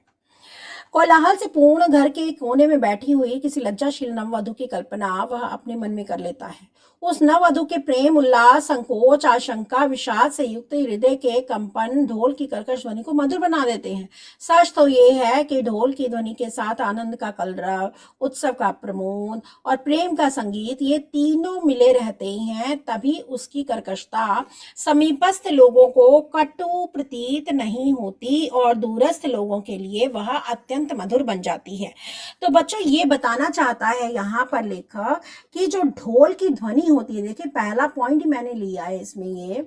कोलाहल से पूर्ण घर के कोने में बैठी हुई किसी लज्जाशील नववधु की कल्पना वह अपने मन में कर लेता है। उस नववधु के प्रेम, उल्लास, संकोच, आशंका, विषाद से युक्त हृदय के कंपन ढोल की कर्कश ध्वनि को मधुर बना देते हैं। सच तो ये है कि ढोल की ध्वनि के साथ आनंद का कलरव, उत्सव का प्रमोद और प्रेम का संगीत, ये तीनों मिले रहते हैं, तभी उसकी कर्कशता समीपस्थ लोगों को कटु प्रतीत नहीं होती और दूरस्थ लोगों के लिए वह अत्यंत मधुर बन जाती है। तो बच्चों ये बताना चाहता है यहाँ पर लेखक कि जो ढोल की ध्वनि होती है, देखिए पहला पॉइंट ही मैंने लिया है इसमें ये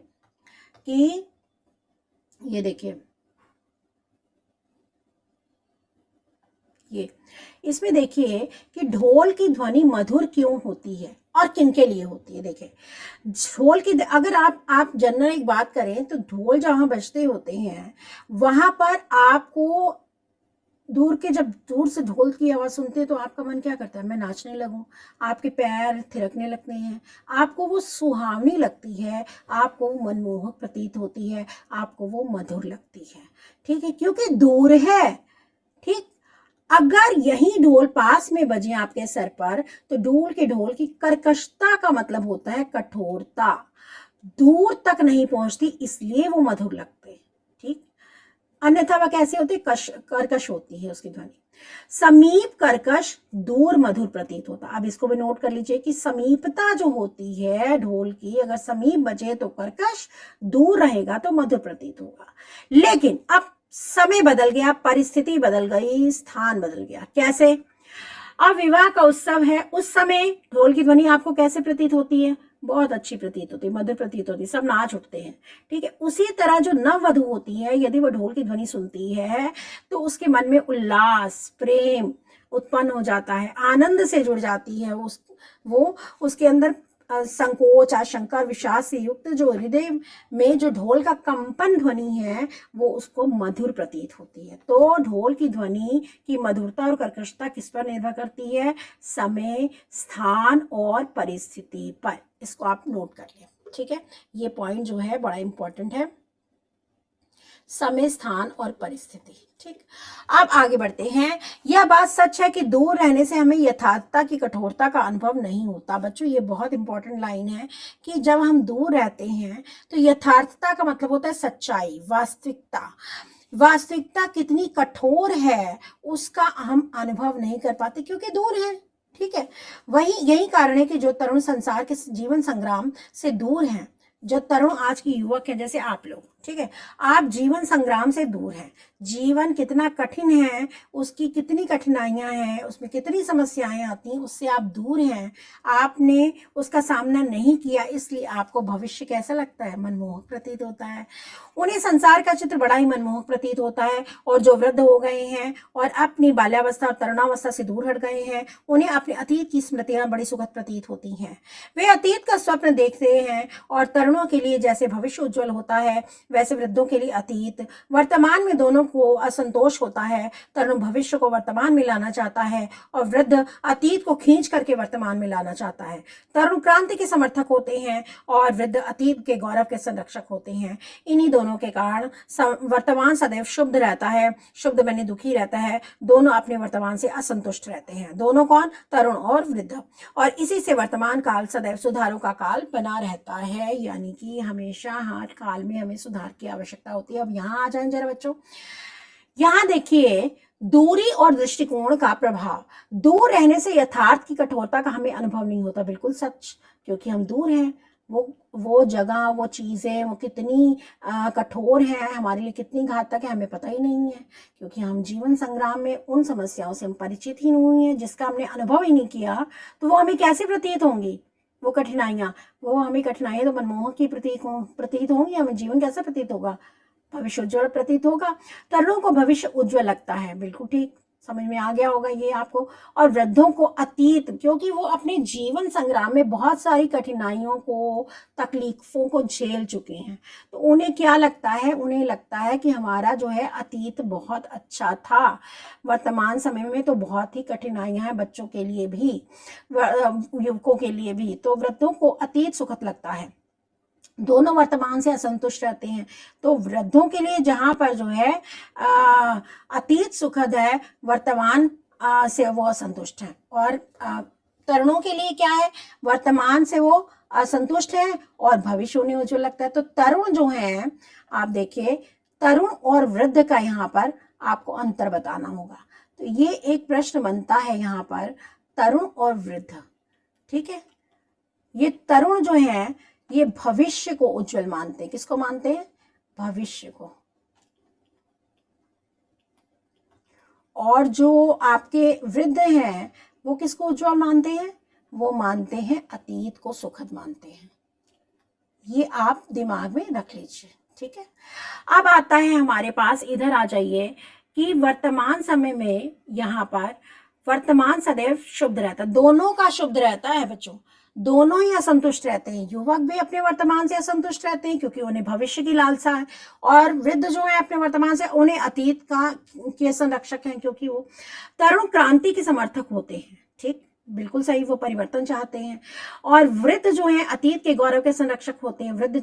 कि ये देखिए, ये इसमें देखिए कि ढोल की ध्वनि मधुर क्यों होती है और किनके लिए होती है। देखिए ढोल की, अगर आप जनरल एक बात करें तो ढोल जहां बजते होते हैं वहां पर आपको जब दूर से ढोल की आवाज सुनते हैं तो आपका मन क्या करता है, मैं नाचने लगूं, आपके पैर थिरकने लगते हैं, आपको वो सुहावनी लगती है, आपको वो मनमोहक प्रतीत होती है, आपको वो मधुर लगती है, ठीक है, क्योंकि दूर है, ठीक। अगर यही ढोल पास में बजे आपके सर पर, तो ढोल की कर्कशता का मतलब होता है कठोरता, दूर तक नहीं पहुंचती, इसलिए वो मधुर लगते। ठीक, अन्यथा वह कैसे होती, कर्कश होती है उसकी ध्वनि। समीप कर्कश, दूर मधुर प्रतीत होता। अब इसको भी नोट कर लीजिए कि समीपता जो होती है ढोल की, अगर समीप बजे तो कर्कश, दूर रहेगा तो मधुर प्रतीत होगा। लेकिन अब समय बदल गया, परिस्थिति बदल गई, स्थान बदल गया। कैसे? अब विवाह का उत्सव है, उस समय ढोल की ध्वनि आपको कैसे प्रतीत होती है? बहुत अच्छी प्रतीत होती है, मधुर प्रतीत होती है, सब नाच उठते हैं। ठीक है, उसी तरह जो नववधु होती है, यदि वह ढोल की ध्वनि सुनती है तो उसके मन में उल्लास, प्रेम उत्पन्न हो जाता है, आनंद से जुड़ जाती है। वो उसके अंदर संकोच, आशंका, विषाद से युक्त जो हृदय में जो ढोल का कंपन ध्वनि है, वो उसको मधुर प्रतीत होती है। तो ढोल की ध्वनि की मधुरता और कर्कशता किस पर निर्भर करती है? समय, स्थान और परिस्थिति पर। इसको आप नोट कर लें। ठीक है, ये पॉइंट जो है बड़ा इंपॉर्टेंट है, समय, स्थान और परिस्थिति। ठीक, अब आगे बढ़ते हैं। यह बात सच है कि दूर रहने से हमें यथार्थता की कठोरता का अनुभव नहीं होता। बच्चों, ये बहुत इंपॉर्टेंट लाइन है कि जब हम दूर रहते हैं तो यथार्थता का मतलब होता है सच्चाई, वास्तविकता। वास्तविकता कितनी कठोर है उसका हम अनुभव नहीं कर पाते क्योंकि दूर है। ठीक है, वही यही कारण है कि जो तरुण संसार के जीवन संग्राम से दूर हैं, जो तरुण आज की युवक हैं जैसे आप लोग, ठीक है, आप जीवन संग्राम से दूर हैं। जीवन कितना कठिन है, उसकी कितनी कठिनाइयां हैं, उसमें कितनी समस्याएं आती हैं, उससे आप दूर हैं, आपने उसका सामना नहीं किया, इसलिए आपको भविष्य कैसा लगता है? मनमोहक प्रतीत होता है। उन्हें संसार का चित्र बड़ा ही मनमोहक प्रतीत होता है। और जो वृद्ध हो गए हैं और अपनी बाल्यावस्था और तरुणावस्था से दूर हट गए हैं, उन्हें अपने अतीत की स्मृतियां बड़ी सुखद प्रतीत होती हैं। वे अतीत का स्वप्न देखते हैं और तरुणों के लिए जैसे भविष्य उज्जवल होता है, वैसे वृद्धों के लिए अतीत। वर्तमान में दोनों को असंतोष होता है। तरुण भविष्य को वर्तमान में लाना चाहता है और वृद्ध अतीत को खींच करके वर्तमान में लाना चाहता है। तरुण क्रांति के समर्थक होते हैं और वृद्ध अतीत के गौरव के संरक्षक होते हैं। इन्हीं दोनों के कारण वर्तमान सदैव शुभ रहता है, शुभ मैंने दुखी रहता है। दोनों अपने वर्तमान से असंतुष्ट रहते हैं। दोनों कौन? तरुण और वृद्ध। और इसी से वर्तमान काल सदैव सुधारों का काल बना रहता है, यानी कि हमेशा हर काल में हमें सुधार की आवश्यकता होती है। अब यहाँ आ जाएं जरा बच्चों, यहाँ देखिए दूरी और दृष्टिकोण का प्रभाव। दूर रहने से यथार्थ की कठोरता का हमें अनुभव नहीं होता, बिल्कुल सच, क्योंकि हम दूर हैं। वो जगह, वो चीज़ें, वो कितनी कठोर है, हमारे लिए कितनी घातक है, हमें पता ही नहीं है, क्योंकि हम जीवन संग्राम में उन समस्याओं से हम परिचित ही नहीं हैं, जिसका हमने अनुभव ही नहीं किया, तो वो हमें कैसे प्रतीत होंगी? वो कठिनाइयाँ, वो हमें कठिनाइयाँ तो मनमोहक की प्रतीत होंगी, हमें जीवन कैसा प्रतीत होगा? भविष्य उज्ज्वल प्रतीत होगा। तरुणों को भविष्य उज्ज्वल लगता है, बिल्कुल ठीक, समझ में आ गया होगा ये आपको। और वृद्धों को अतीत, क्योंकि वो अपने जीवन संग्राम में बहुत सारी कठिनाइयों को, तकलीफों को झेल चुके हैं, तो उन्हें क्या लगता है? उन्हें लगता है कि हमारा जो है अतीत बहुत अच्छा था। वर्तमान समय में तो बहुत ही कठिनाइयां हैं, बच्चों के लिए भी, युवकों के लिए भी। तो वृद्धों को अतीत सुखद लगता है, दोनों वर्तमान से असंतुष्ट रहते हैं। तो वृद्धों के लिए जहां पर जो है अतीत सुखद है, वर्तमान से वो असंतुष्ट हैं। और तरुणों के लिए क्या है? वर्तमान से वो असंतुष्ट है और भविष्य उन्हें उज्जवल लगता है। तो तरुण जो है, आप देखिए, तरुण और वृद्ध का यहाँ पर आपको अंतर बताना होगा। तो ये एक प्रश्न बनता है यहाँ पर, तरुण और वृद्ध। ठीक है, ये तरुण जो है ये भविष्य को उज्जवल मानते हैं। किसको मानते हैं? भविष्य को। और जो आपके वृद्ध हैं वो किसको उज्जवल मानते हैं? वो मानते हैं अतीत को सुखद मानते हैं। ये आप दिमाग में रख लीजिए। ठीक है, अब आता है हमारे पास, इधर आ जाइए, कि वर्तमान समय में यहाँ पर वर्तमान सदैव शुभ रहता है। दोनों का शुभ रहता है बच्चों, दोनों ही असंतुष्ट रहते हैं। युवक भी अपने वर्तमान से असंतुष्ट रहते हैं क्योंकि उन्हें भविष्य की लालसा है, और वृद्ध जो है अपने वर्तमान से, उन्हें अतीत का के संरक्षक हैं क्योंकि वो तरुण क्रांति के समर्थक होते हैं। ठीक, बिल्कुल सही, वो परिवर्तन चाहते हैं। और वृद्ध जो हैं अतीत के गौरव के संरक्षक होते हैं। वृद्ध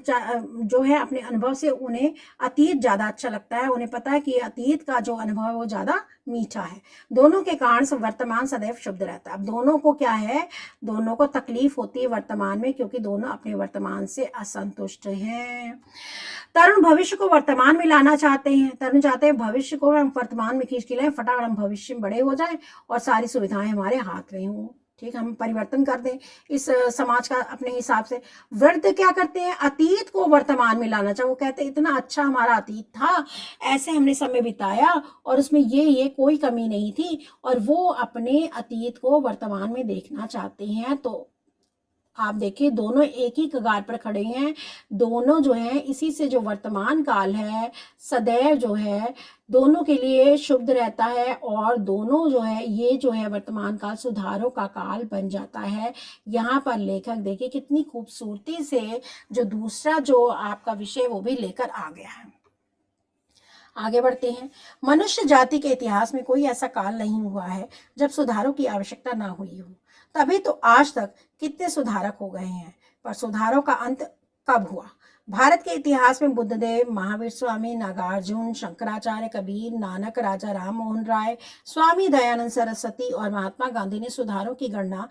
जो है अपने अनुभव से उन्हें अतीत ज़्यादा अच्छा लगता है, उन्हें पता है कि अतीत का जो अनुभव है वो ज़्यादा मीठा है। दोनों के कारण से वर्तमान सदैव शुद्ध रहता है। अब दोनों को क्या है, दोनों को तकलीफ होती है वर्तमान में, क्योंकि दोनों अपने वर्तमान से असंतुष्ट हैं। तरुण भविष्य को वर्तमान में लाना चाहते हैं। तरुण चाहते हैं भविष्य को हम वर्तमान में खींच के लाएं, फटाफट हम भविष्य में बड़े हो जाएं और सारी सुविधाएं हमारे हाथ में हों। ठीक, हम परिवर्तन कर दें इस समाज का अपने हिसाब से। वृद्ध क्या करते हैं, अतीत को वर्तमान में लाना चाहिए। वो कहते हैं इतना अच्छा हमारा अतीत था, ऐसे हमने समय बिताया और उसमें ये कोई कमी नहीं थी, और वो अपने अतीत को वर्तमान में देखना चाहते हैं। तो आप देखिए दोनों एक ही कगार पर खड़े हैं। दोनों जो है इसी से जो वर्तमान काल है सदैव जो है दोनों के लिए शुभ रहता है, और दोनों जो है ये जो है वर्तमान काल सुधारों का काल बन जाता है। यहाँ पर लेखक देखिए कितनी खूबसूरती से जो दूसरा जो आपका विषय वो भी लेकर आ गया है। आगे बढ़ते हैं। मनुष्य जाति के इतिहास में कोई ऐसा काल नहीं हुआ है जब सुधारों की आवश्यकता ना हुई हो। तभी तो आज तक कितने सुधारक हो गए हैं, पर सुधारों का अंत कब हुआ? भारत के इतिहास में बुद्धदेव, महावीर स्वामी, नागार्जुन, शंकराचार्य, कबीर, नानक, राजा राम मोहन राय, स्वामी दयानंद सरस्वती और महात्मा गांधी ने सुधारों की गणना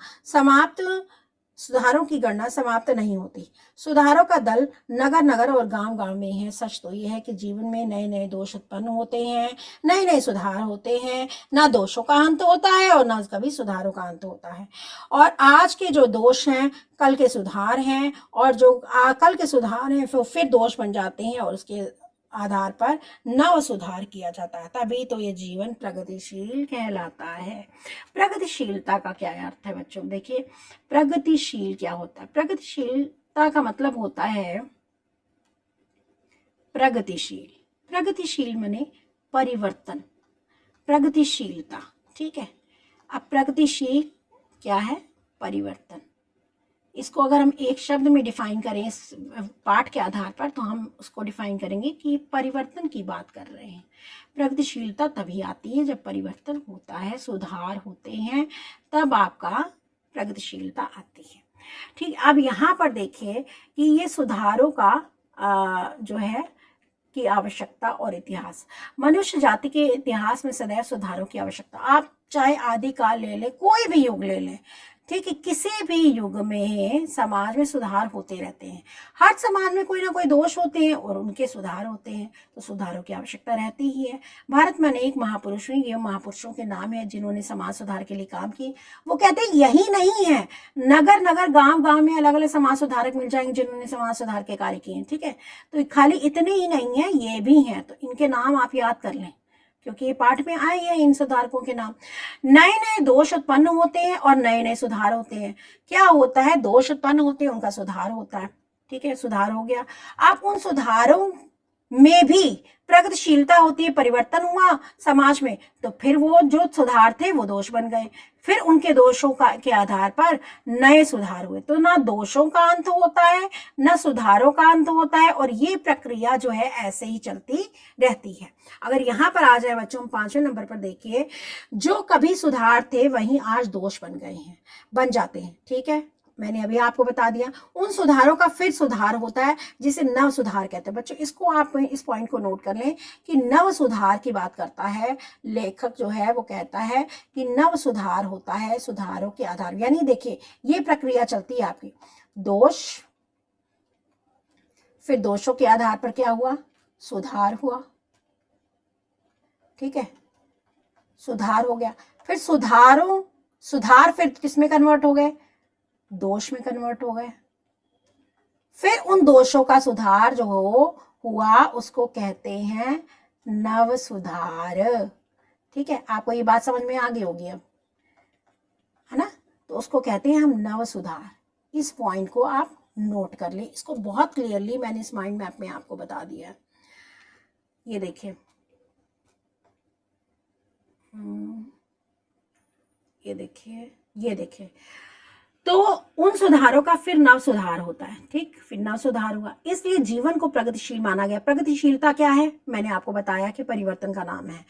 समाप्त नहीं होती। सुधारों का दल नगर नगर और गांव गांव में है। सच तो यह है कि जीवन में नए नए दोष उत्पन्न होते हैं, नए नए सुधार होते हैं। ना दोषों का अंत होता है और ना कभी सुधारों का अंत होता है। और आज के जो दोष हैं कल के सुधार हैं, और जो कल के सुधार हैं फिर दोष बन जाते हैं, और उसके आधार पर नव सुधार किया जाता है। तभी तो ये जीवन प्रगतिशील कहलाता है। प्रगतिशीलता का क्या अर्थ है बच्चों? देखिए प्रगतिशील क्या होता है? प्रगतिशीलता का मतलब होता है प्रगतिशील। प्रगतिशील माने परिवर्तन, प्रगतिशीलता। ठीक है, अब प्रगतिशील क्या है? परिवर्तन। इसको अगर हम एक शब्द में डिफाइन करें इस पाठ के आधार पर, तो हम उसको डिफाइन करेंगे कि परिवर्तन की बात कर रहे हैं। प्रगतिशीलता तभी आती है जब परिवर्तन होता है, सुधार होते हैं, तब आपका प्रगतिशीलता आती है। ठीक, अब यहाँ पर देखिए कि ये सुधारों का जो है की आवश्यकता और इतिहास। मनुष्य जाति के इतिहास में सदैव सुधारों की आवश्यकता। आप चाहे आदिकाल ले लें, कोई भी युग ले लें, ठीक है, किसी भी युग में समाज में सुधार होते रहते हैं। हर समाज में कोई ना कोई दोष होते हैं और उनके सुधार होते हैं, तो सुधारों की आवश्यकता रहती ही है। भारत में अनेक महापुरुष हैं, ये महापुरुषों के नाम है जिन्होंने समाज सुधार के लिए काम किए। वो कहते हैं यही नहीं है, नगर नगर गांव गांव में अलग अलग समाज सुधारक मिल जाएंगे जिन्होंने समाज सुधार के कार्य किए हैं। ठीक है, तो खाली इतने ही नहीं है, ये भी हैं, तो इनके नाम आप याद कर लें क्योंकि ये पाठ में आए हैं इन सुधारकों के नाम। नए नए दोष उत्पन्न होते हैं और नए नए सुधार होते हैं। क्या होता है? दोष उत्पन्न होते हैं, उनका सुधार होता है। ठीक है, सुधार हो गया। आप उन सुधारों में भी प्रगतिशीलता होती है, परिवर्तन हुआ समाज में, तो फिर वो जो सुधार थे वो दोष बन गए, फिर उनके दोषों का के आधार पर नए सुधार हुए। तो ना दोषों का अंत होता है ना सुधारों का अंत होता है, और ये प्रक्रिया जो है ऐसे ही चलती रहती है। अगर यहाँ पर आ जाए बच्चों, 5वें नंबर पर देखिए, जो कभी सुधार थे वहीं आज दोष बन गए हैं, बन जाते हैं। ठीक है, मैंने अभी आपको बता दिया। उन सुधारों का फिर सुधार होता है जिसे नव सुधार कहते हैं। बच्चों इसको आप इस पॉइंट को नोट कर लें कि नव सुधार की बात करता है लेखक, जो है वो कहता है कि नव सुधार होता है सुधारों के आधार। यानी देखिए ये प्रक्रिया चलती है आपकी, दोष, फिर दोषों के आधार पर क्या हुआ? सुधार हुआ। ठीक है, सुधार हो गया, फिर सुधार फिर किसमें कन्वर्ट हो गए? दोष में कन्वर्ट हो गए। फिर उन दोषों का सुधार जो हुआ उसको कहते हैं नव सुधार। ठीक है, आपको ये बात समझ में आ गई होगी अब, है ना? तो उसको कहते हैं हम नव सुधार। इस पॉइंट को आप नोट कर लें, इसको बहुत क्लियरली मैंने इस माइंड मैप में आपको बता दिया है। ये देखिए, ये देखिए तो उन सुधारों का फिर नव सुधार होता है। ठीक, फिर नव सुधार हुआ, इसलिए जीवन को प्रगतिशील माना गया। प्रगतिशीलता क्या है? मैंने आपको बताया कि परिवर्तन का नाम है।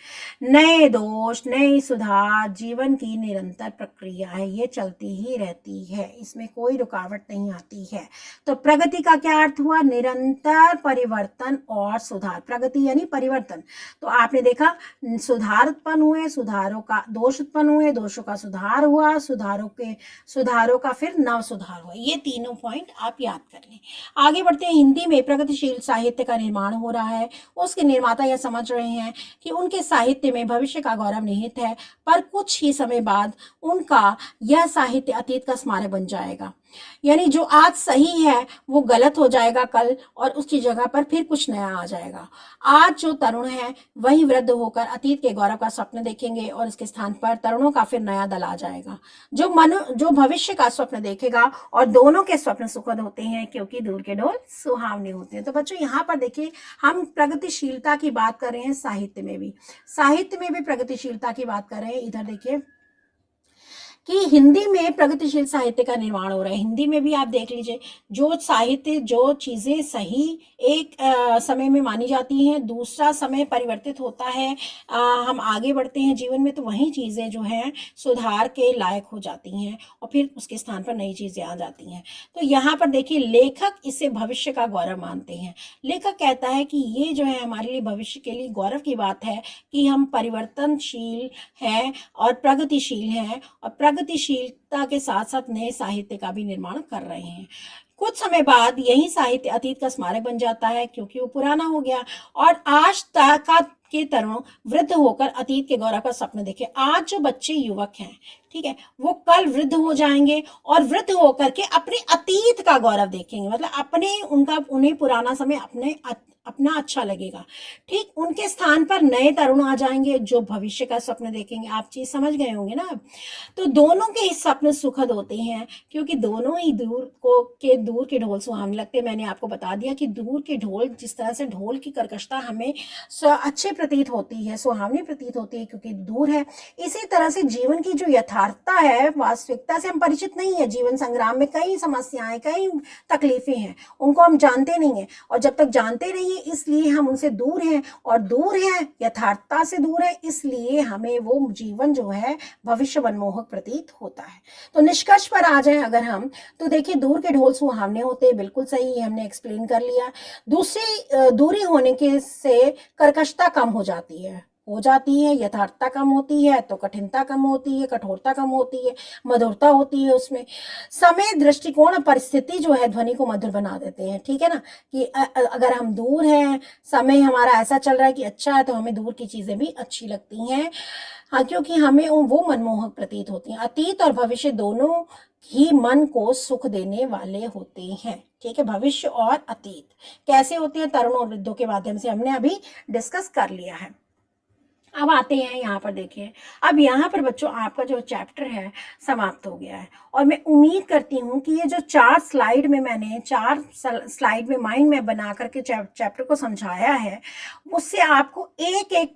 नए दोष, नए सुधार जीवन की निरंतर प्रक्रिया है, ये चलती ही रहती है, इसमें कोई रुकावट नहीं आती है। तो प्रगति का क्या अर्थ हुआ? निरंतर परिवर्तन और सुधार। प्रगति यानी परिवर्तन। तो आपने देखा, सुधार उत्पन्न हुए, सुधारों का दोष उत्पन्न हुए, दोषों का सुधार हुआ, सुधारों का फिर नव सुधार हुआ। ये तीनों पॉइंट आप याद कर लें। आगे बढ़ते हैं। हिंदी में प्रगतिशील साहित्य का निर्माण हो रहा है। उसके निर्माता यह समझ रहे हैं कि उनके साहित्य में भविष्य का गौरव निहित है, पर कुछ ही समय बाद उनका यह साहित्य अतीत का स्मारक बन जाएगा। यानी जो आज सही है वो गलत हो जाएगा कल, और उसकी जगह पर फिर कुछ नया आ जाएगा। आज जो तरुण है वही वृद्ध होकर अतीत के गौरव का स्वप्न देखेंगे, और इसके स्थान पर तरुणों का फिर नया दल आ जाएगा, जो भविष्य का स्वप्न देखेगा। और दोनों के स्वप्न सुखद होते हैं, क्योंकि दूर के ढोल सुहावने होते हैं। तो बच्चों, यहाँ पर देखिए, हम प्रगतिशीलता की बात कर रहे हैं, साहित्य में भी प्रगतिशीलता की बात कर रहे हैं। इधर देखिए कि हिंदी में प्रगतिशील साहित्य का निर्माण हो रहा है। हिंदी में भी आप देख लीजिए, जो साहित्य, जो चीज़ें सही एक समय में मानी जाती हैं, दूसरा समय परिवर्तित होता है, हम आगे बढ़ते हैं जीवन में, तो वही चीज़ें जो हैं सुधार के लायक हो जाती हैं, और फिर उसके स्थान पर नई चीज़ें आ जाती हैं। तो यहाँ पर देखिए, लेखक इसे भविष्य का गौरव मानते हैं। लेखक कहता है कि ये जो है हमारे लिए भविष्य के लिए गौरव की बात है कि हम परिवर्तनशील हैं और प्रगतिशील हैं, और प्रगतिशीलता के साथ साथ नए साहित्य का भी निर्माण कर रहे हैं। कुछ समय बाद यही साहित्य अतीत का स्मारक बन जाता है, क्योंकि वो पुराना हो गया, और आज तक के तरुण वृद्ध होकर अतीत के गौरव का स्वप्न देखे। आज जो बच्चे युवक हैं, ठीक है, वो कल वृद्ध हो जाएंगे, और वृद्ध होकर के अपने अतीत का गौरव देखेंगे, मतलब उन्हें पुराना समय अपना अच्छा लगेगा। ठीक, उनके स्थान पर नए तरुण आ जाएंगे, जो भविष्य का स्वप्न देखेंगे। आप चीज समझ गए होंगे ना। तो दोनों के ही स्वप्न सुखद होते हैं, क्योंकि दोनों ही दूर के ढोल सुहावने लगते हैं। मैंने आपको बता दिया कि दूर के ढोल, जिस तरह से ढोल की कर्कशता हमें अच्छे प्रतीत होती है, सुहावनी प्रतीत होती है, क्योंकि दूर है। इसी तरह से जीवन की जो यथार्थता है, वास्तविकता से हम परिचित नहीं है। जीवन संग्राम में कई समस्याएं, कई तकलीफें हैं, उनको हम जानते नहीं है, और जब तक जानते नहीं है इसलिए हम उनसे दूर हैं, और दूर हैं, यथार्थता से दूर है, इसलिए हमें वो जीवन जो है भविष्य मनमोहक प्रतीत होता है। तो निष्कर्ष पर आ जाए अगर हम, तो देखिए, दूर के ढोल सुहावने होते हैं, बिल्कुल सही, हमने एक्सप्लेन कर लिया। दूसरी दूरी होने के से कर्कशता कम हो जाती है, यथार्थता कम होती है, तो कठिनता कम होती है, कठोरता कम होती है, मधुरता होती है उसमें। समय, दृष्टिकोण, परिस्थिति जो है ध्वनि को मधुर बना देते हैं। ठीक है ना, कि अगर हम दूर हैं, समय हमारा ऐसा चल रहा है कि अच्छा है, तो हमें दूर की चीजें भी अच्छी लगती हैं। हाँ, क्योंकि हमें वो मनमोहक प्रतीत होती हैं। अतीत और भविष्य दोनों ही मन को सुख देने वाले होते हैं। ठीक है, भविष्य और अतीत कैसे होते हैं, तरुण और वृद्धों के माध्यम से हमने अभी डिस्कस कर लिया है। अब आते हैं यहाँ पर, देखिए, अब यहाँ पर बच्चों आपका जो चैप्टर है समाप्त हो गया है, और मैं उम्मीद करती हूँ कि ये जो 4 स्लाइड में माइंड में बना करके चैप्टर को समझाया है, उससे आपको एक एक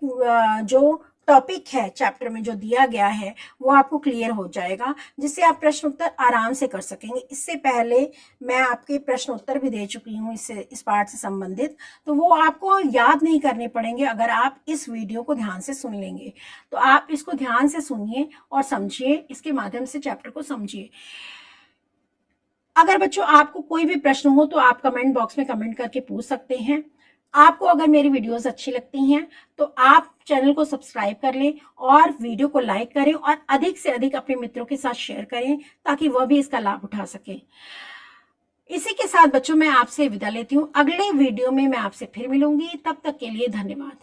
जो टॉपिक है चैप्टर में जो दिया गया है वो आपको क्लियर हो जाएगा, जिससे आप प्रश्न उत्तर आराम से कर सकेंगे। इससे पहले मैं आपके प्रश्न उत्तर भी दे चुकी हूँ इस पार्ट से संबंधित, तो वो आपको याद नहीं करने पड़ेंगे अगर आप इस वीडियो को ध्यान से सुन लेंगे। तो आप इसको ध्यान से सुनिए और समझिए, इसके माध्यम से चैप्टर को समझिए। अगर बच्चों आपको कोई भी प्रश्न हो तो आप कमेंट बॉक्स में कमेंट करके पूछ सकते हैं। आपको अगर मेरी वीडियोस अच्छी लगती हैं तो आप चैनल को सब्सक्राइब कर लें, और वीडियो को लाइक करें, और अधिक से अधिक अपने मित्रों के साथ शेयर करें, ताकि वह भी इसका लाभ उठा सकें। इसी के साथ बच्चों मैं आपसे विदा लेती हूँ। अगले वीडियो में मैं आपसे फिर मिलूंगी, तब तक के लिए धन्यवाद।